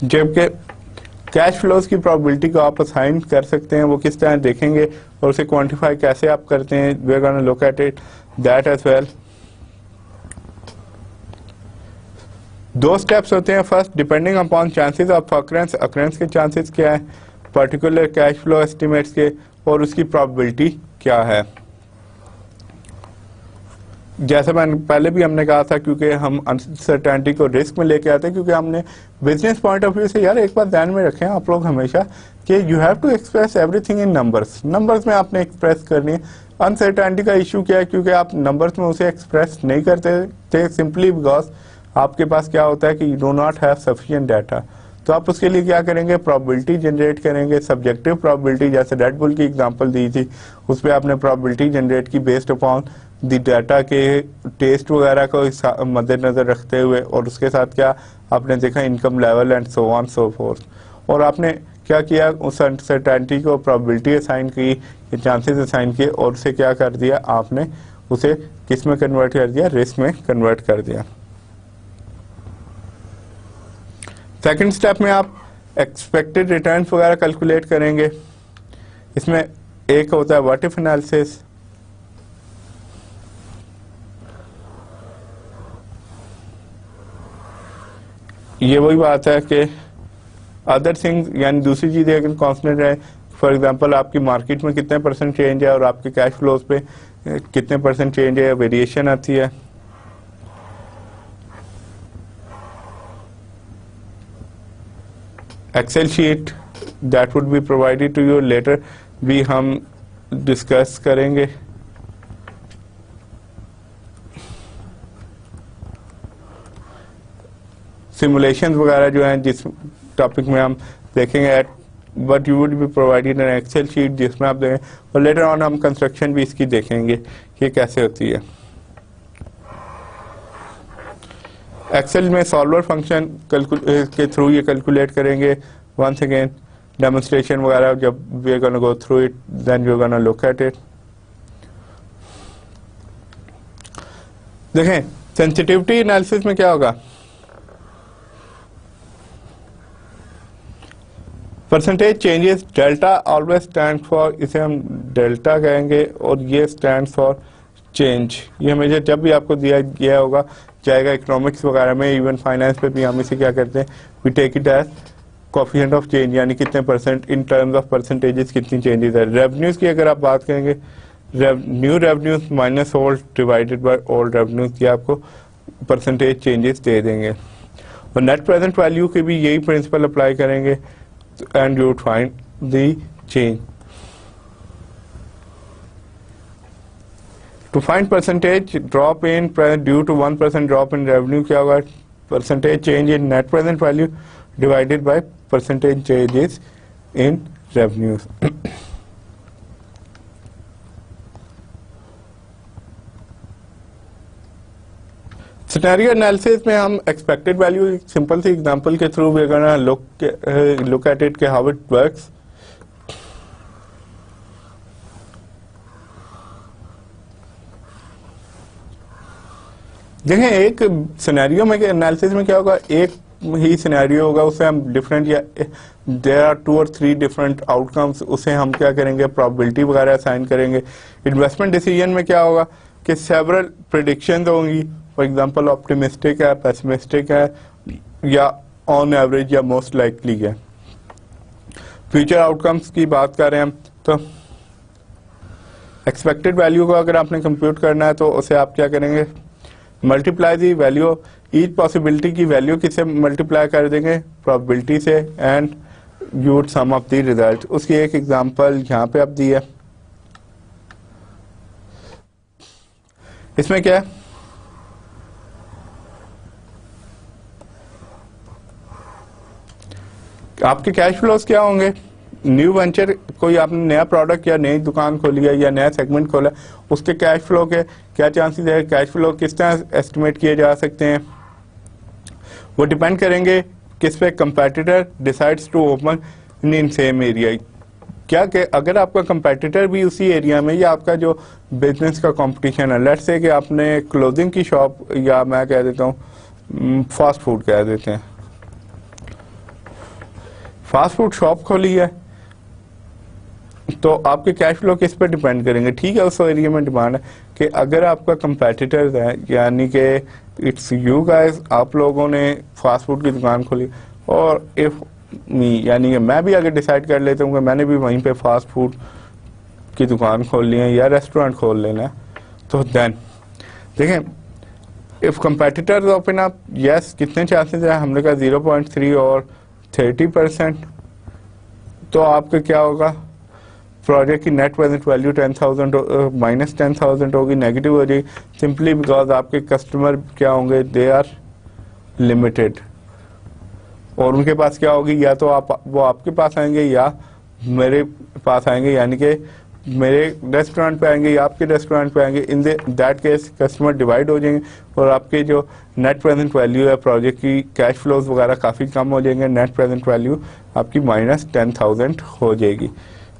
जबकि कैश फ्लोज की प्रोबेबिलिटी को आप असाइन कर सकते हैं, वो किस तरह देखेंगे और उसे क्वांटिफाई कैसे आप करते हैं, we are gonna look at it that as well. 2 steps होते हैं। First, depending upon chances of occurrence, occurrence के चांसेस क्या है पर्टिकुलर कैश फ्लो एस्टिमेट्स के, और उसकी प्रोबेबिलिटी क्या है। जैसे मैंने पहले भी हमने कहा था, क्योंकि हम अनसर्टेनिटी को रिस्क में लेके आते हैं, क्योंकि हमने बिजनेस पॉइंट ऑफ व्यू से यार एक बात ध्यान में रखें आप लोग हमेशा कि you have to express everything in numbers. Numbers में आपने एक्सप्रेस करनी है। अनसर्टेनिटी का इशू क्या है? क्योंकि आप नंबर्स में उसे एक्सप्रेस नहीं करते थे सिंपली बिकॉज आपके पास क्या होता है कि you do not have sufficient data. तो आप उसके लिए क्या करेंगे? प्रोबेबिलिटी जनरेट करेंगे, सब्जेक्टिव प्रोबेबिलिटी, जैसे रेड बुल की एग्जांपल दी थी, उस पर आपने प्रोबेबिलिटी जनरेट की बेस्ड अपॉन द डाटा के टेस्ट वगैरह को मद्देनजर रखते हुए, और उसके साथ क्या आपने देखा income level and so on so fourth. और आपने क्या किया? उस अनसर्टेनिटी को प्रोबेबिलिटी असाइन की, चांसेस असाइन किए, और उसे क्या कर दिया आपने? उसे किस में कन्वर्ट कर दिया? रिस्क में कन्वर्ट कर दिया। सेकंड स्टेप में आप एक्सपेक्टेड रिटर्न्स वगैरह कैलकुलेट करेंगे। इसमें एक होता है व्हाट इफ एनालिसिस, ये वही बात है कि अदर थिंग्स यानी दूसरी चीजें अगर कांस्टेंट है, फॉर एग्जांपल आपकी मार्केट में कितने % चेंज है और आपके कैश फ्लोज पे कितने % चेंज है, वेरिएशन आती है। Excel sheet that would be provided to you later, भी हम डिस्कस करेंगे। सिमुलेशन वगैरह जो हैं जिस टॉपिक में हम देखेंगे at, but you would be provided an Excel sheet जिसमें आप देखें, और लेटर ऑन हम कंस्ट्रक्शन भी इसकी देखेंगे कि कैसे होती है। एक्सेल में सॉल्वर फंक्शन के थ्रू ये कैलकुलेट करेंगे। वंस अगेन डेमोन्स्ट्रेशन वगैरह जब we are gonna go through it, then we are gonna look at it. देखें सेंसिटिविटी एनालिसिस में क्या होगा? Percentage changes delta always stand for, इसे हम डेल्टा कहेंगे, और ये स्टैंड फॉर चेंज, ये हमेशा जब भी आपको दिया गया होगा जाएगा इकोनॉमिक्स वगैरह में, इवन फाइनेंस पे भी हम इसे क्या करते हैं, we take it as coefficient of change, यानी कितने percent in terms of percentages कितनी चेंजेस है। रेवेन्यूज की अगर आप बात करेंगे, new revenues minus old divided by old revenues, ये आपको परसेंटेज चेंजेस दे देंगे। और नेट प्रेजेंट वैल्यू के भी यही प्रिंसिपल अप्लाई करेंगे and you find the change. To find percentage drop in due to 1% drop in revenue, क्या होगा, percentage change in net present value divided by percentage changes in revenues। Scenario analysis में हम expected value simple सी example के through we gonna look at it के how it works. देखें एक scenario में एनालिसिस में क्या होगा, एक ही सिनेरियो होगा, उसे हम डिफरेंट या देयर आर 2 और 3 डिफरेंट आउटकम्स, उसे हम क्या करेंगे, प्रोबेबिलिटी वगैरह असाइन करेंगे। इन्वेस्टमेंट डिसीजन में क्या होगा कि सेवरल प्रेडिक्शंस होंगी, फॉर एग्जांपल ऑप्टिमिस्टिक है, पेसिमिस्टिक है, या ऑन एवरेज या मोस्ट लाइकली है। फ्यूचर आउटकम्स की बात कर रहे हैं हम, तो एक्सपेक्टेड वैल्यू को अगर आपने कंप्यूट करना है तो उसे आप क्या करेंगे, multiply the value, each possibility की वैल्यू किससे मल्टीप्लाई कर देंगे, प्रोबेबिलिटी से, and you would sum of the result. उसकी एक एग्जांपल यहाँ पे आप दी है। इसमें क्या है, आपके कैश फ्लोज क्या होंगे, न्यू वेंचर कोई आपने नया प्रोडक्ट या नई दुकान खोली है या नया सेगमेंट खोला, उसके कैश फ्लो के क्या चांसेस है, कैश फ्लो किस तरह एस्टिमेट किए जा सकते हैं, वो डिपेंड करेंगे किस पे, competitor decides to open in same area. क्या कि अगर आपका कंपेटिटर भी उसी एरिया में, या आपका जो बिजनेस का कंपटीशन है, लेट्स से कि आपने क्लोथिंग की शॉप, या मैं कह देता हूँ फास्ट फूड कह देते हैं, फास्ट फूड शॉप खोली है, तो आपके कैश फ्लो किस पर डिपेंड करेंगे। ठीक है, उस एरिया में डिमांड है कि अगर आपका कंपेटिटर्स है, यानी कि इट्स यू गाइस, आप लोगों ने फास्ट फूड की दुकान खोली, और इफ मी, यानी कि मैं भी अगर डिसाइड कर लेता हूँ कि मैंने भी वहीं पे फास्ट फूड की दुकान खोल ली है या रेस्टोरेंट खोल लेना है, तो देन देखें if competitors open up, yes कितने चांसेस है, हमने कहा 0.3 और 30%, तो आपका क्या होगा, प्रोजेक्ट की नेट प्रेजेंट वैल्यू 10,000 माइनस 10,000 होगी, नेगेटिव हो जाएगी, सिंपली बिकॉज आपके कस्टमर क्या होंगे, दे आर लिमिटेड, और उनके पास क्या होगी, या तो वो आपके पास आएंगे या मेरे पास आएंगे, यानी कि मेरे रेस्टोरेंट पे आएंगे या आपके रेस्टोरेंट पे आएंगे। In that case customer divide हो जाएंगे और आपके जो नेट प्रेजेंट वैल्यू है प्रोजेक्ट की, कैश फ्लोज वगैरह काफ़ी कम हो जाएंगे, नेट प्रेजेंट वैल्यू आपकी माइनस 10,000 हो जाएगी।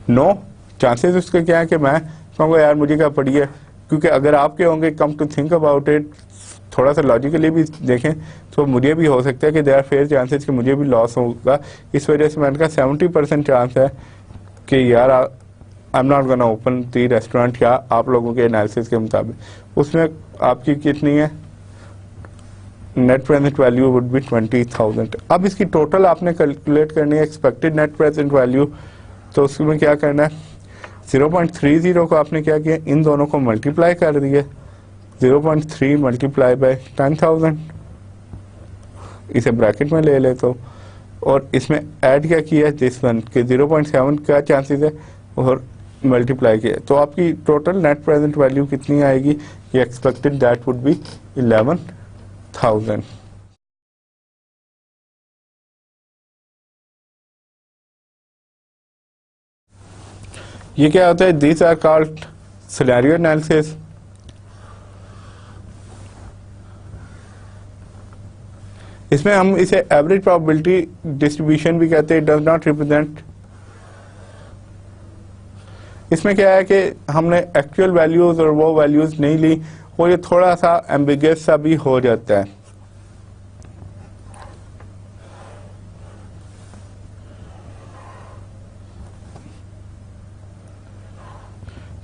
नो चांसेस उसके क्या है कि मैं कहूँगा यार मुझे क्या पड़ी है, क्योंकि अगर आपके होंगे, come to think about it, थोड़ा सा लॉजिकली भी देखें तो मुझे भी हो सकता है कि देयर आर फेयर चांसेस कि मुझे भी लॉस होगा। इस वजह से मैंने कहा 70% चांस है कि यार आई am not gonna open the restaurant, या आप लोगों के एनालिसिस के मुताबिक उसमें आपकी कितनी है, net present value would be 20,000। अब इसकी टोटल आपने कैलकुलेट करनी है एक्सपेक्टेड नेट प्रेजेंट वैल्यू, तो उसमें क्या करना है, 0.30 को आपने क्या किया, इन दोनों को मल्टीप्लाई कर दिया, 0.3 मल्टीप्लाई बाय 10,000, इसे ब्रैकेट में ले ले तो, और इसमें ऐड क्या किया दिस वन के 0.7 क्या चांसेस है, और मल्टीप्लाई किया, तो आपकी टोटल नेट प्रेजेंट वैल्यू कितनी आएगी, ये एक्सपेक्टेड दैट वुड बी 11,000। ये क्या होता है, this are called scenario analysis. इसमें हम इसे एवरेज प्रोबेबिलिटी डिस्ट्रीब्यूशन भी कहते हैं, डज नॉट रिप्रेजेंट। इसमें क्या है कि हमने एक्चुअल वैल्यूज और वो वैल्यूज नहीं ली, और ये थोड़ा सा एम्बिगस सा भी हो जाता है।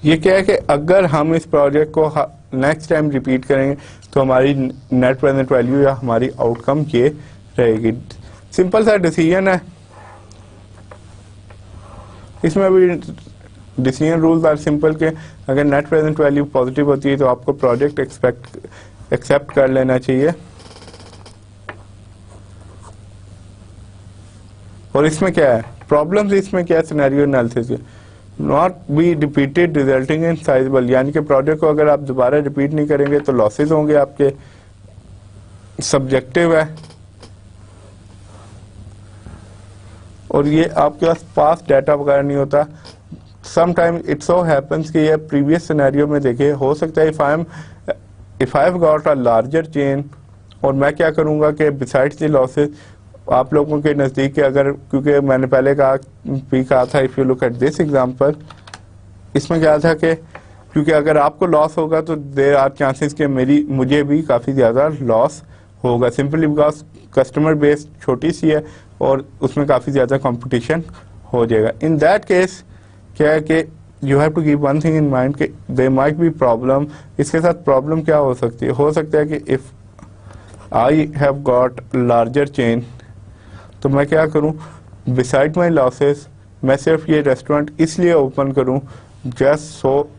ये क्या है कि अगर हम इस प्रोजेक्ट को नेक्स्ट टाइम रिपीट करेंगे तो हमारी नेट प्रेजेंट वैल्यू या हमारी आउटकम ये रहेगी। सिंपल सा डिसीजन है, इसमें भी डिसीजन रूल्स आर सिंपल के अगर नेट प्रेजेंट वैल्यू पॉजिटिव होती है तो आपको प्रोजेक्ट एक्सेप्ट कर लेना चाहिए। और इसमें क्या है प्रॉब्लम्स, इसमें क्या है सिनेरियो एनालिसिस के not be repeated resulting in sizeable, यानी कि प्रोजेक्ट को अगर आप दोबारा रिपीट नहीं करेंगे तो लॉसेस होंगे आपके, सब्जेक्टिव है। और ये आपके पास पास डाटा वगैरह नहीं होता। समटाइम इट सो हैपेंस कि ये प्रीवियस सिनेरियो में देखे हो सकता है if I have got a larger chain, और मैं क्या करूंगा कि बिसाइड्स द लॉसेस आप लोगों के नज़दीक अगर, क्योंकि मैंने पहले कहा था if you look at this example, इसमें क्या था कि क्योंकि अगर आपको लॉस होगा तो देयर आर चांसेस कि मुझे भी काफ़ी ज़्यादा लॉस होगा, सिंपली बिकॉज कस्टमर बेस छोटी सी है और उसमें काफ़ी ज़्यादा कंपटीशन हो जाएगा। इन दैट केस क्या है कि you have to keep one thing in mind कि देयर माइट बी प्रॉब्लम। इसके साथ प्रॉब्लम क्या हो सकती है? हो सकता है कि if I have got larger chain तो मैं क्या करूं, बिसाइड माई लॉसेस मैं सिर्फ ये रेस्टोरेंट इसलिए ओपन करूं just so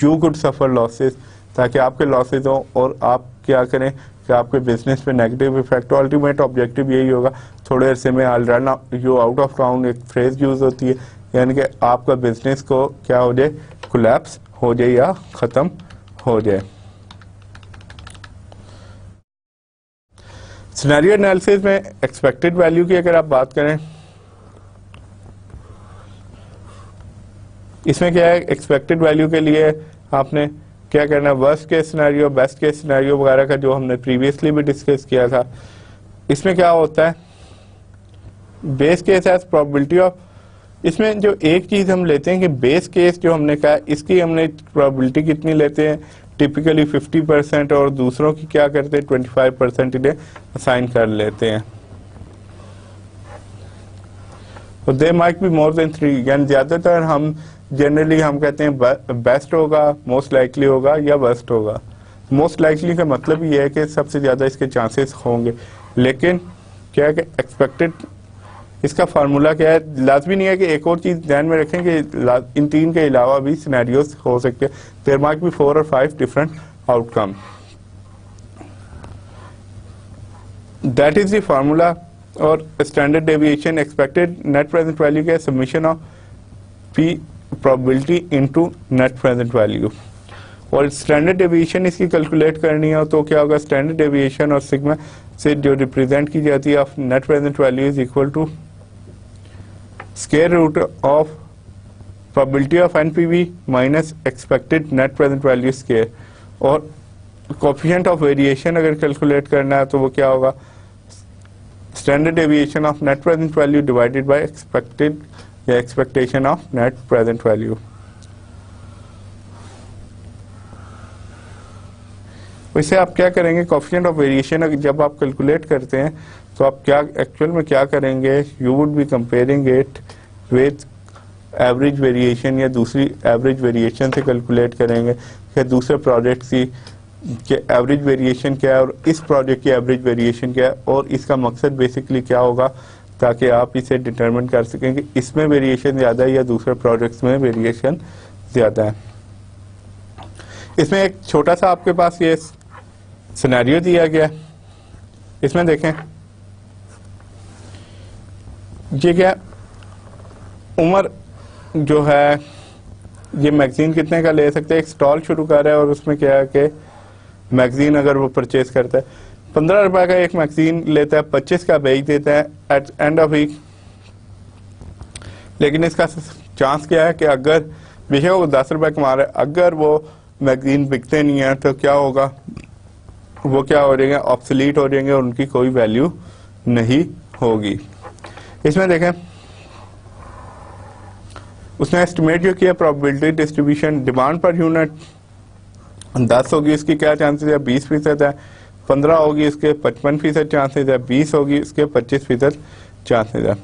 you could suffer losses, ताकि आपके लॉसेज हो और आप क्या करें कि आपके बिजनेस पे नेगेटिव इफेक्ट हो। अल्टीमेट ऑब्जेक्टिव यही होगा, थोड़े अरसे में I run you out of town, एक फ्रेज यूज होती है, यानी कि आपका बिजनेस को क्या हो जाए, कोलैप्स हो जाए या ख़त्म हो जाए। सिनेरियो एनालिसिस में एक्सपेक्टेड वैल्यू की अगर आप बात करें, इसमें क्या है एक्सपेक्टेड वैल्यू के लिए आपने क्या करना है, worst case scenario, best case scenario वगैरह का जो हमने प्रीवियसली भी डिस्कस किया था। इसमें क्या होता है, base case as probability of, इसमें जो एक चीज हम लेते हैं कि बेस केस जो हमने कहा इसकी हमने प्रोबेबिलिटी कितनी लेते हैं, टिपिकली 50%, और दूसरों की क्या करते हैं 25% इन्हें असाइन कर लेते हैं। और they might be more than 3, यानी ज्यादातर हम जनरली हम कहते हैं बेस्ट होगा, मोस्ट लाइकली होगा या वर्स्ट होगा। मोस्ट लाइकली का मतलब ये है कि सबसे ज्यादा इसके चांसेस होंगे, लेकिन क्या है कि एक्सपेक्टेड, इसका फार्मूला क्या है, लाजमी नहीं है कि एक और चीज ध्यान में रखें कि इन तीन के अलावा भी सिनेरियोस हो सकते हैं। देयर माइट बी 4 और 5 different outcome, that is the formula. और standard deviation expected net present value का summation of P probability into net present value. और स्टैंडर्ड डेविएशन इसकी कैलकुलेट करनी है तो क्या होगा, स्टैंडर्ड डेविएशन और सिग्मा से जो रिप्रेजेंट की जाती है of net present value is equal to square root of probability of NPV minus expected net present value square. और कोएफिशिएंट ऑफ वेरिएशन अगर कैलकुलेट करना है तो वो क्या होगा, standard deviation of net present value divided by expected या expectation of net present value. वैसे आप क्या करेंगे, कोएफिशिएंट ऑफ वेरिएशन जब आप कैलकुलेट करते हैं तो आप क्या एक्चुअल में क्या करेंगे, you would B comparing it with average variation या दूसरी एवरेज वेरिएशन से कैलकुलेट करेंगे कि दूसरे प्रोजेक्ट की एवरेज वेरिएशन क्या है और इस प्रोजेक्ट की एवरेज वेरिएशन क्या है, और इसका मकसद बेसिकली क्या होगा ताकि आप इसे डिटरमिन कर सकें कि इसमें वेरिएशन ज़्यादा है या दूसरे प्रोजेक्ट्स में वेरिएशन ज़्यादा है। इसमें एक छोटा सा आपके पास ये सिनेरियो दिया गया है, इसमें देखें ये क्या, उमर जो है ये मैगजीन कितने का ले सकते हैं, एक स्टॉल शुरू कर रहा है और उसमें क्या है कि मैगजीन अगर वो परचेज करता है 15 रुपए का एक मैगजीन लेता है, 25 का बेच देता है एट एंड ऑफ वीक। लेकिन इसका चांस क्या है कि अगर बेशक वो 10 रुपए कमा रहा है, अगर वो मैगजीन बिकते नहीं है तो क्या होगा, वो क्या हो जाएंगे, ऑब्सोलीट हो जाएंगे और उनकी कोई वैल्यू नहीं होगी। इसमें देखें उसने एस्टिमेट जो किया probability distribution, demand per unit 10 होगी इसकी क्या चांसेस है, 20% है, 15 होगी इसके 55% चांसेस है, 20 होगी इसके 25% चांसेस है।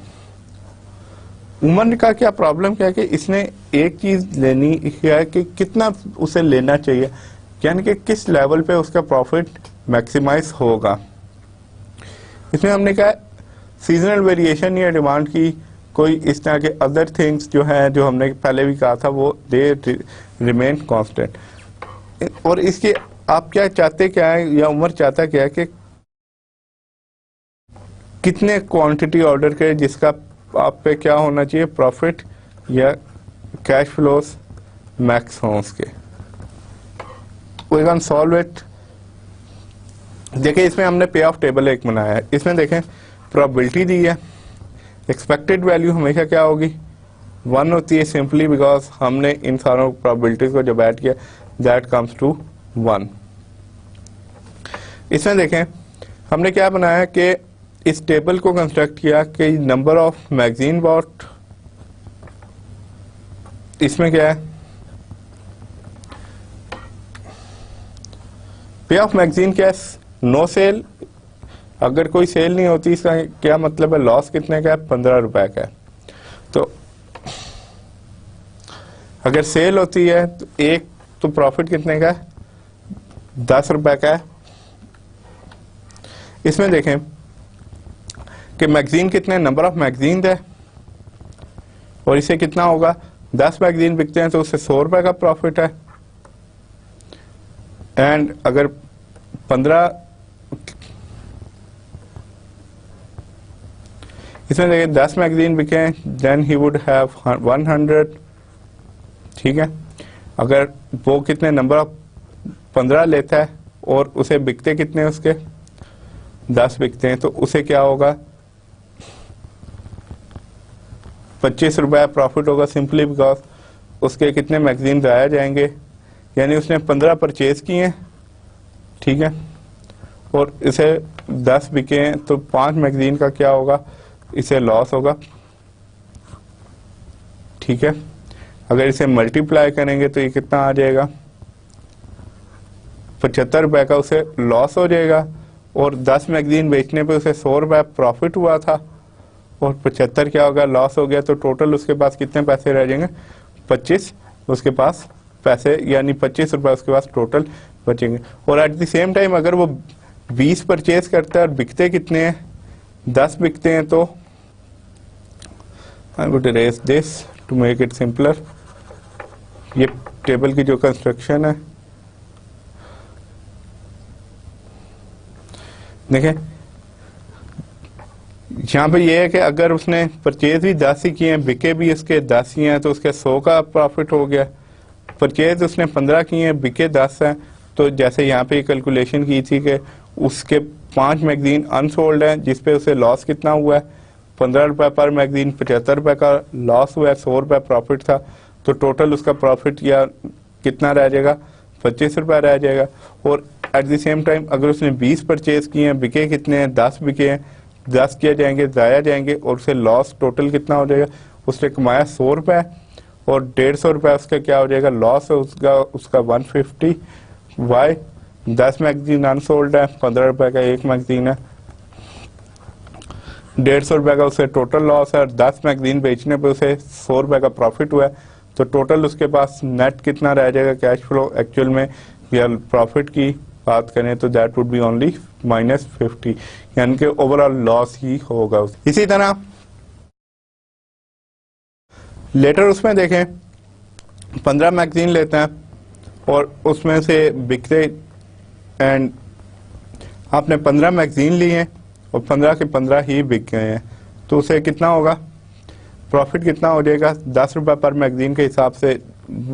उमर का क्या प्रॉब्लम क्या है कि इसने एक चीज लेनी है कि कितना उसे लेना चाहिए, यानी कि किस लेवल पे उसका प्रॉफिट मैक्सिमाइज होगा। इसमें हमने कहा सीजनल वेरिएशन या डिमांड की कोई इस तरह के अदर थिंग्स जो है, जो हमने पहले भी कहा था, वो दे रिमेन कांस्टेंट। और इसके आप क्या चाहते क्या है, या उमर चाहता क्या है कि कितने क्वांटिटी ऑर्डर करें जिसका आप पे क्या होना चाहिए, प्रॉफिट या कैश फ्लोस मैक्स हो उसके। We can solve it. देखिए इसमें हमने पे ऑफ टेबल एक बनाया है। इसमें देखें प्रोबेबिलिटी दी है, एक्सपेक्टेड वैल्यू हमेशा क्या होगी 1 होती है, सिंपली बिकॉज हमने इन सारों प्रोबेबिलिटीज को जब ऐड किया दैट कम्स टू 1। इसमें देखें हमने क्या बनाया कि इस टेबल को कंस्ट्रक्ट किया कि नंबर ऑफ मैगजीन बॉट, इसमें क्या है पे ऑफ मैगजीन क्या है, नो सेल। अगर कोई सेल नहीं होती इसका क्या मतलब है, लॉस कितने का है, 15 रुपए का है। तो अगर सेल होती है तो एक तो प्रॉफिट कितने का है, 10 रुपए का है। इसमें देखें कि मैगजीन कितने, नंबर ऑफ मैगजीन है, और इसे कितना होगा 10 मैगजीन बिकते हैं तो उससे 100 रुपए का प्रॉफिट है। एंड अगर 15, इसमें देखिए 10 मैगजीन बिके हैं देन ही वुड हैव 100, ठीक है। अगर वो कितने नंबर ऑफ 15 लेता है और उसे बिकते कितने, उसके 10 बिकते हैं, तो उसे क्या होगा 25 रुपए प्रॉफिट होगा, सिंपली बिकॉज उसके कितने मैगजीन जाया जाएंगे, यानी उसने 15 परचेज किए हैं, ठीक है, और इसे 10 बिके हैं तो 5 मैगजीन का क्या होगा, इसे लॉस होगा, ठीक है। अगर इसे मल्टीप्लाई करेंगे तो ये कितना आ जाएगा 75 रुपए का उसे लॉस हो जाएगा, और 10 मैगजीन बेचने पे उसे 100 रुपए प्रॉफिट हुआ था और 75 क्या होगा, लॉस हो गया। तो टोटल उसके पास कितने पैसे रह जाएंगे, 25 उसके पास पैसे, यानी 25 रुपए उसके पास टोटल बचेंगे। और एट द सेम टाइम अगर वो 20 परचेज करता है और बिकते कितने हैं, 10 बिकते हैं, तो I would erase this to make it simpler. ये टेबल की जो कंस्ट्रक्शन है देखें, यहाँ पे ये है कि अगर उसने परचेज भी 10 ही किए हैं, बिके भी इसके 10 ही हैं, तो उसके 100 का प्रॉफिट हो गया। परचेज उसने 15 किए हैं, बिके 10 हैं, तो जैसे यहाँ पे कैलकुलेशन की थी कि उसके 5 मैगजीन अनसोल्ड हैं जिसपे उसे लॉस कितना हुआ है, 15 रुपए पर मैगजीन, 75 रुपए का लॉस हुआ है, 100 रुपए प्रॉफिट था, तो टोटल उसका प्रॉफिट या कितना रह जाएगा, 25 रुपए रह जाएगा। और एट द सेम टाइम अगर उसने 20 परचेज किए हैं, बिके कितने हैं, 10 बिके हैं, 10 किए जाएंगे, जाया जाएंगे, और उसे लॉस टोटल कितना हो जाएगा, उसने कमाया 100 रुपए और 150 रुपए उसका क्या हो जाएगा, लॉस है उसका 150। वाई 10 मैगजीन अनसोल्ड है, 15 रुपए का एक मैगजीन है, 150 रुपए का उसे टोटल लॉस है, और 10 मैगजीन बेचने पे उसे 100 रुपए का प्रॉफिट हुआ है, तो टोटल उसके पास नेट कितना रह जाएगा कैश फ्लो एक्चुअल में, या प्रॉफिट की बात करें तो दैट वुड बी ओनली -50, यानी कि ओवरऑल लॉस ही होगा। इसी तरह लेटर उसमें देखें 15 मैगजीन लेते हैं और उसमें से बिकते, एंड आपने 15 मैगजीन लिए हैं और 15 के 15 ही बिक गए हैं, तो उसे कितना होगा, प्रॉफिट कितना हो जाएगा, 10 रुपए पर मैगजीन के हिसाब से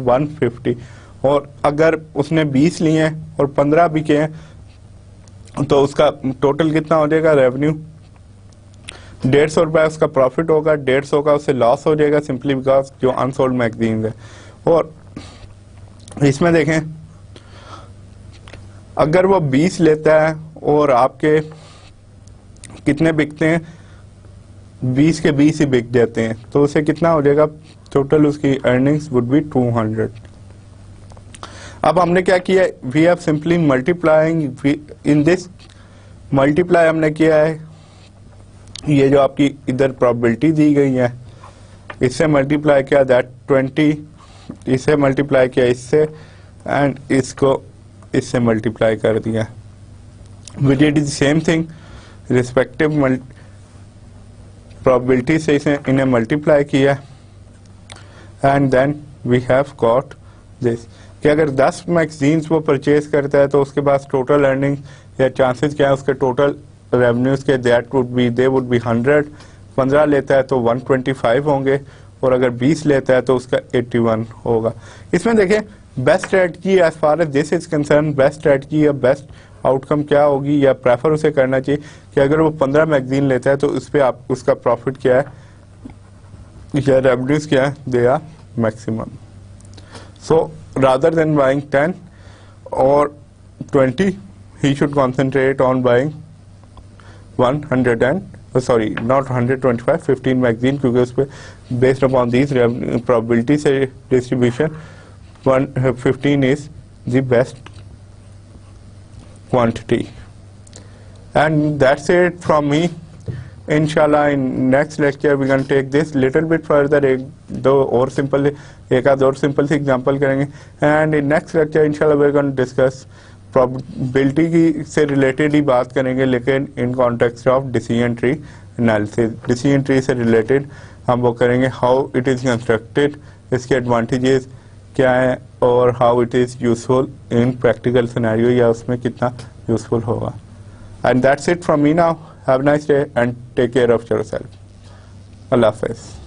150। और अगर उसने 20 लिए हैं और 15 बिके हैं तो उसका टोटल कितना हो जाएगा, रेवेन्यू 150 रुपए उसका प्रॉफिट होगा, 150 का उससे लॉस हो जाएगा, सिंपली बिकॉज जो अनसोल्ड मैगजीन है। और इसमें देखें अगर वो 20 लेता है और आपके कितने बिकते हैं, 20 के 20 ही बिक जाते हैं, तो उसे कितना हो जाएगा, टोटल उसकी अर्निंग्स वुड बी 200। अब हमने क्या किया, we have simply multiplying in this, multiply हमने किया है, ये जो आपकी इधर प्रोबेबिलिटी दी गई है इससे मल्टीप्लाई किया, दैट 20, इसे मल्टीप्लाई किया इससे, एंड इसको इससे मल्टीप्लाई कर दिया। We did the same thing, respective probability से इसे इन्हें मल्टीप्लाई किया, and then we have got this कि अगर 10 मैगजीन्स वो परचेज करता है तो उसके पास टोटल अर्निंग या चांसेस क्या है उसके टोटल रेवेन्यूज के, दे वुड बी 100। 15 लेता है तो 125 होंगे, और अगर 20 लेता है तो उसका 81 होगा। इसमें देखें best strategy as far as this is concern, best strategy या बेस्ट आउटकम क्या होगी या प्रेफर उसे करना चाहिए कि अगर वो 15 मैगजीन लेता है तो उस पर आप उसका प्रॉफिट क्या है या रेवेन्यूज क्या है, they are maximum. So rather than buying 10 और 20 he should concentrate on buying 15 magazine, क्योंकि उस पर बेस्ड अपॉन दीज प्रोबेबिलिटी से distribution 15 is the best quantity. And that's it from me. इंशाल्लाह in next lecture we can take this little bit further, एक आध और simple सी example करेंगे, एंड इन नेक्स्ट लेक्चर इंशाल्लाह वी कैन डिस्कस प्रोबेबिलिटी की से रिलेटेड ही बात करेंगे, लेकिन in context of decision tree analysis. Decision tree से रिलेटेड हम वो करेंगे, हाउ इट इज़ कंस्ट्रक्टेड, इसके एडवांटेजेस क्या है, और how it is useful in practical scenario, या उसमें कितना यूजफुल होगा। And that's it from me now. Have a nice day and take care of yourself. अल्लाह हाफ़िज़।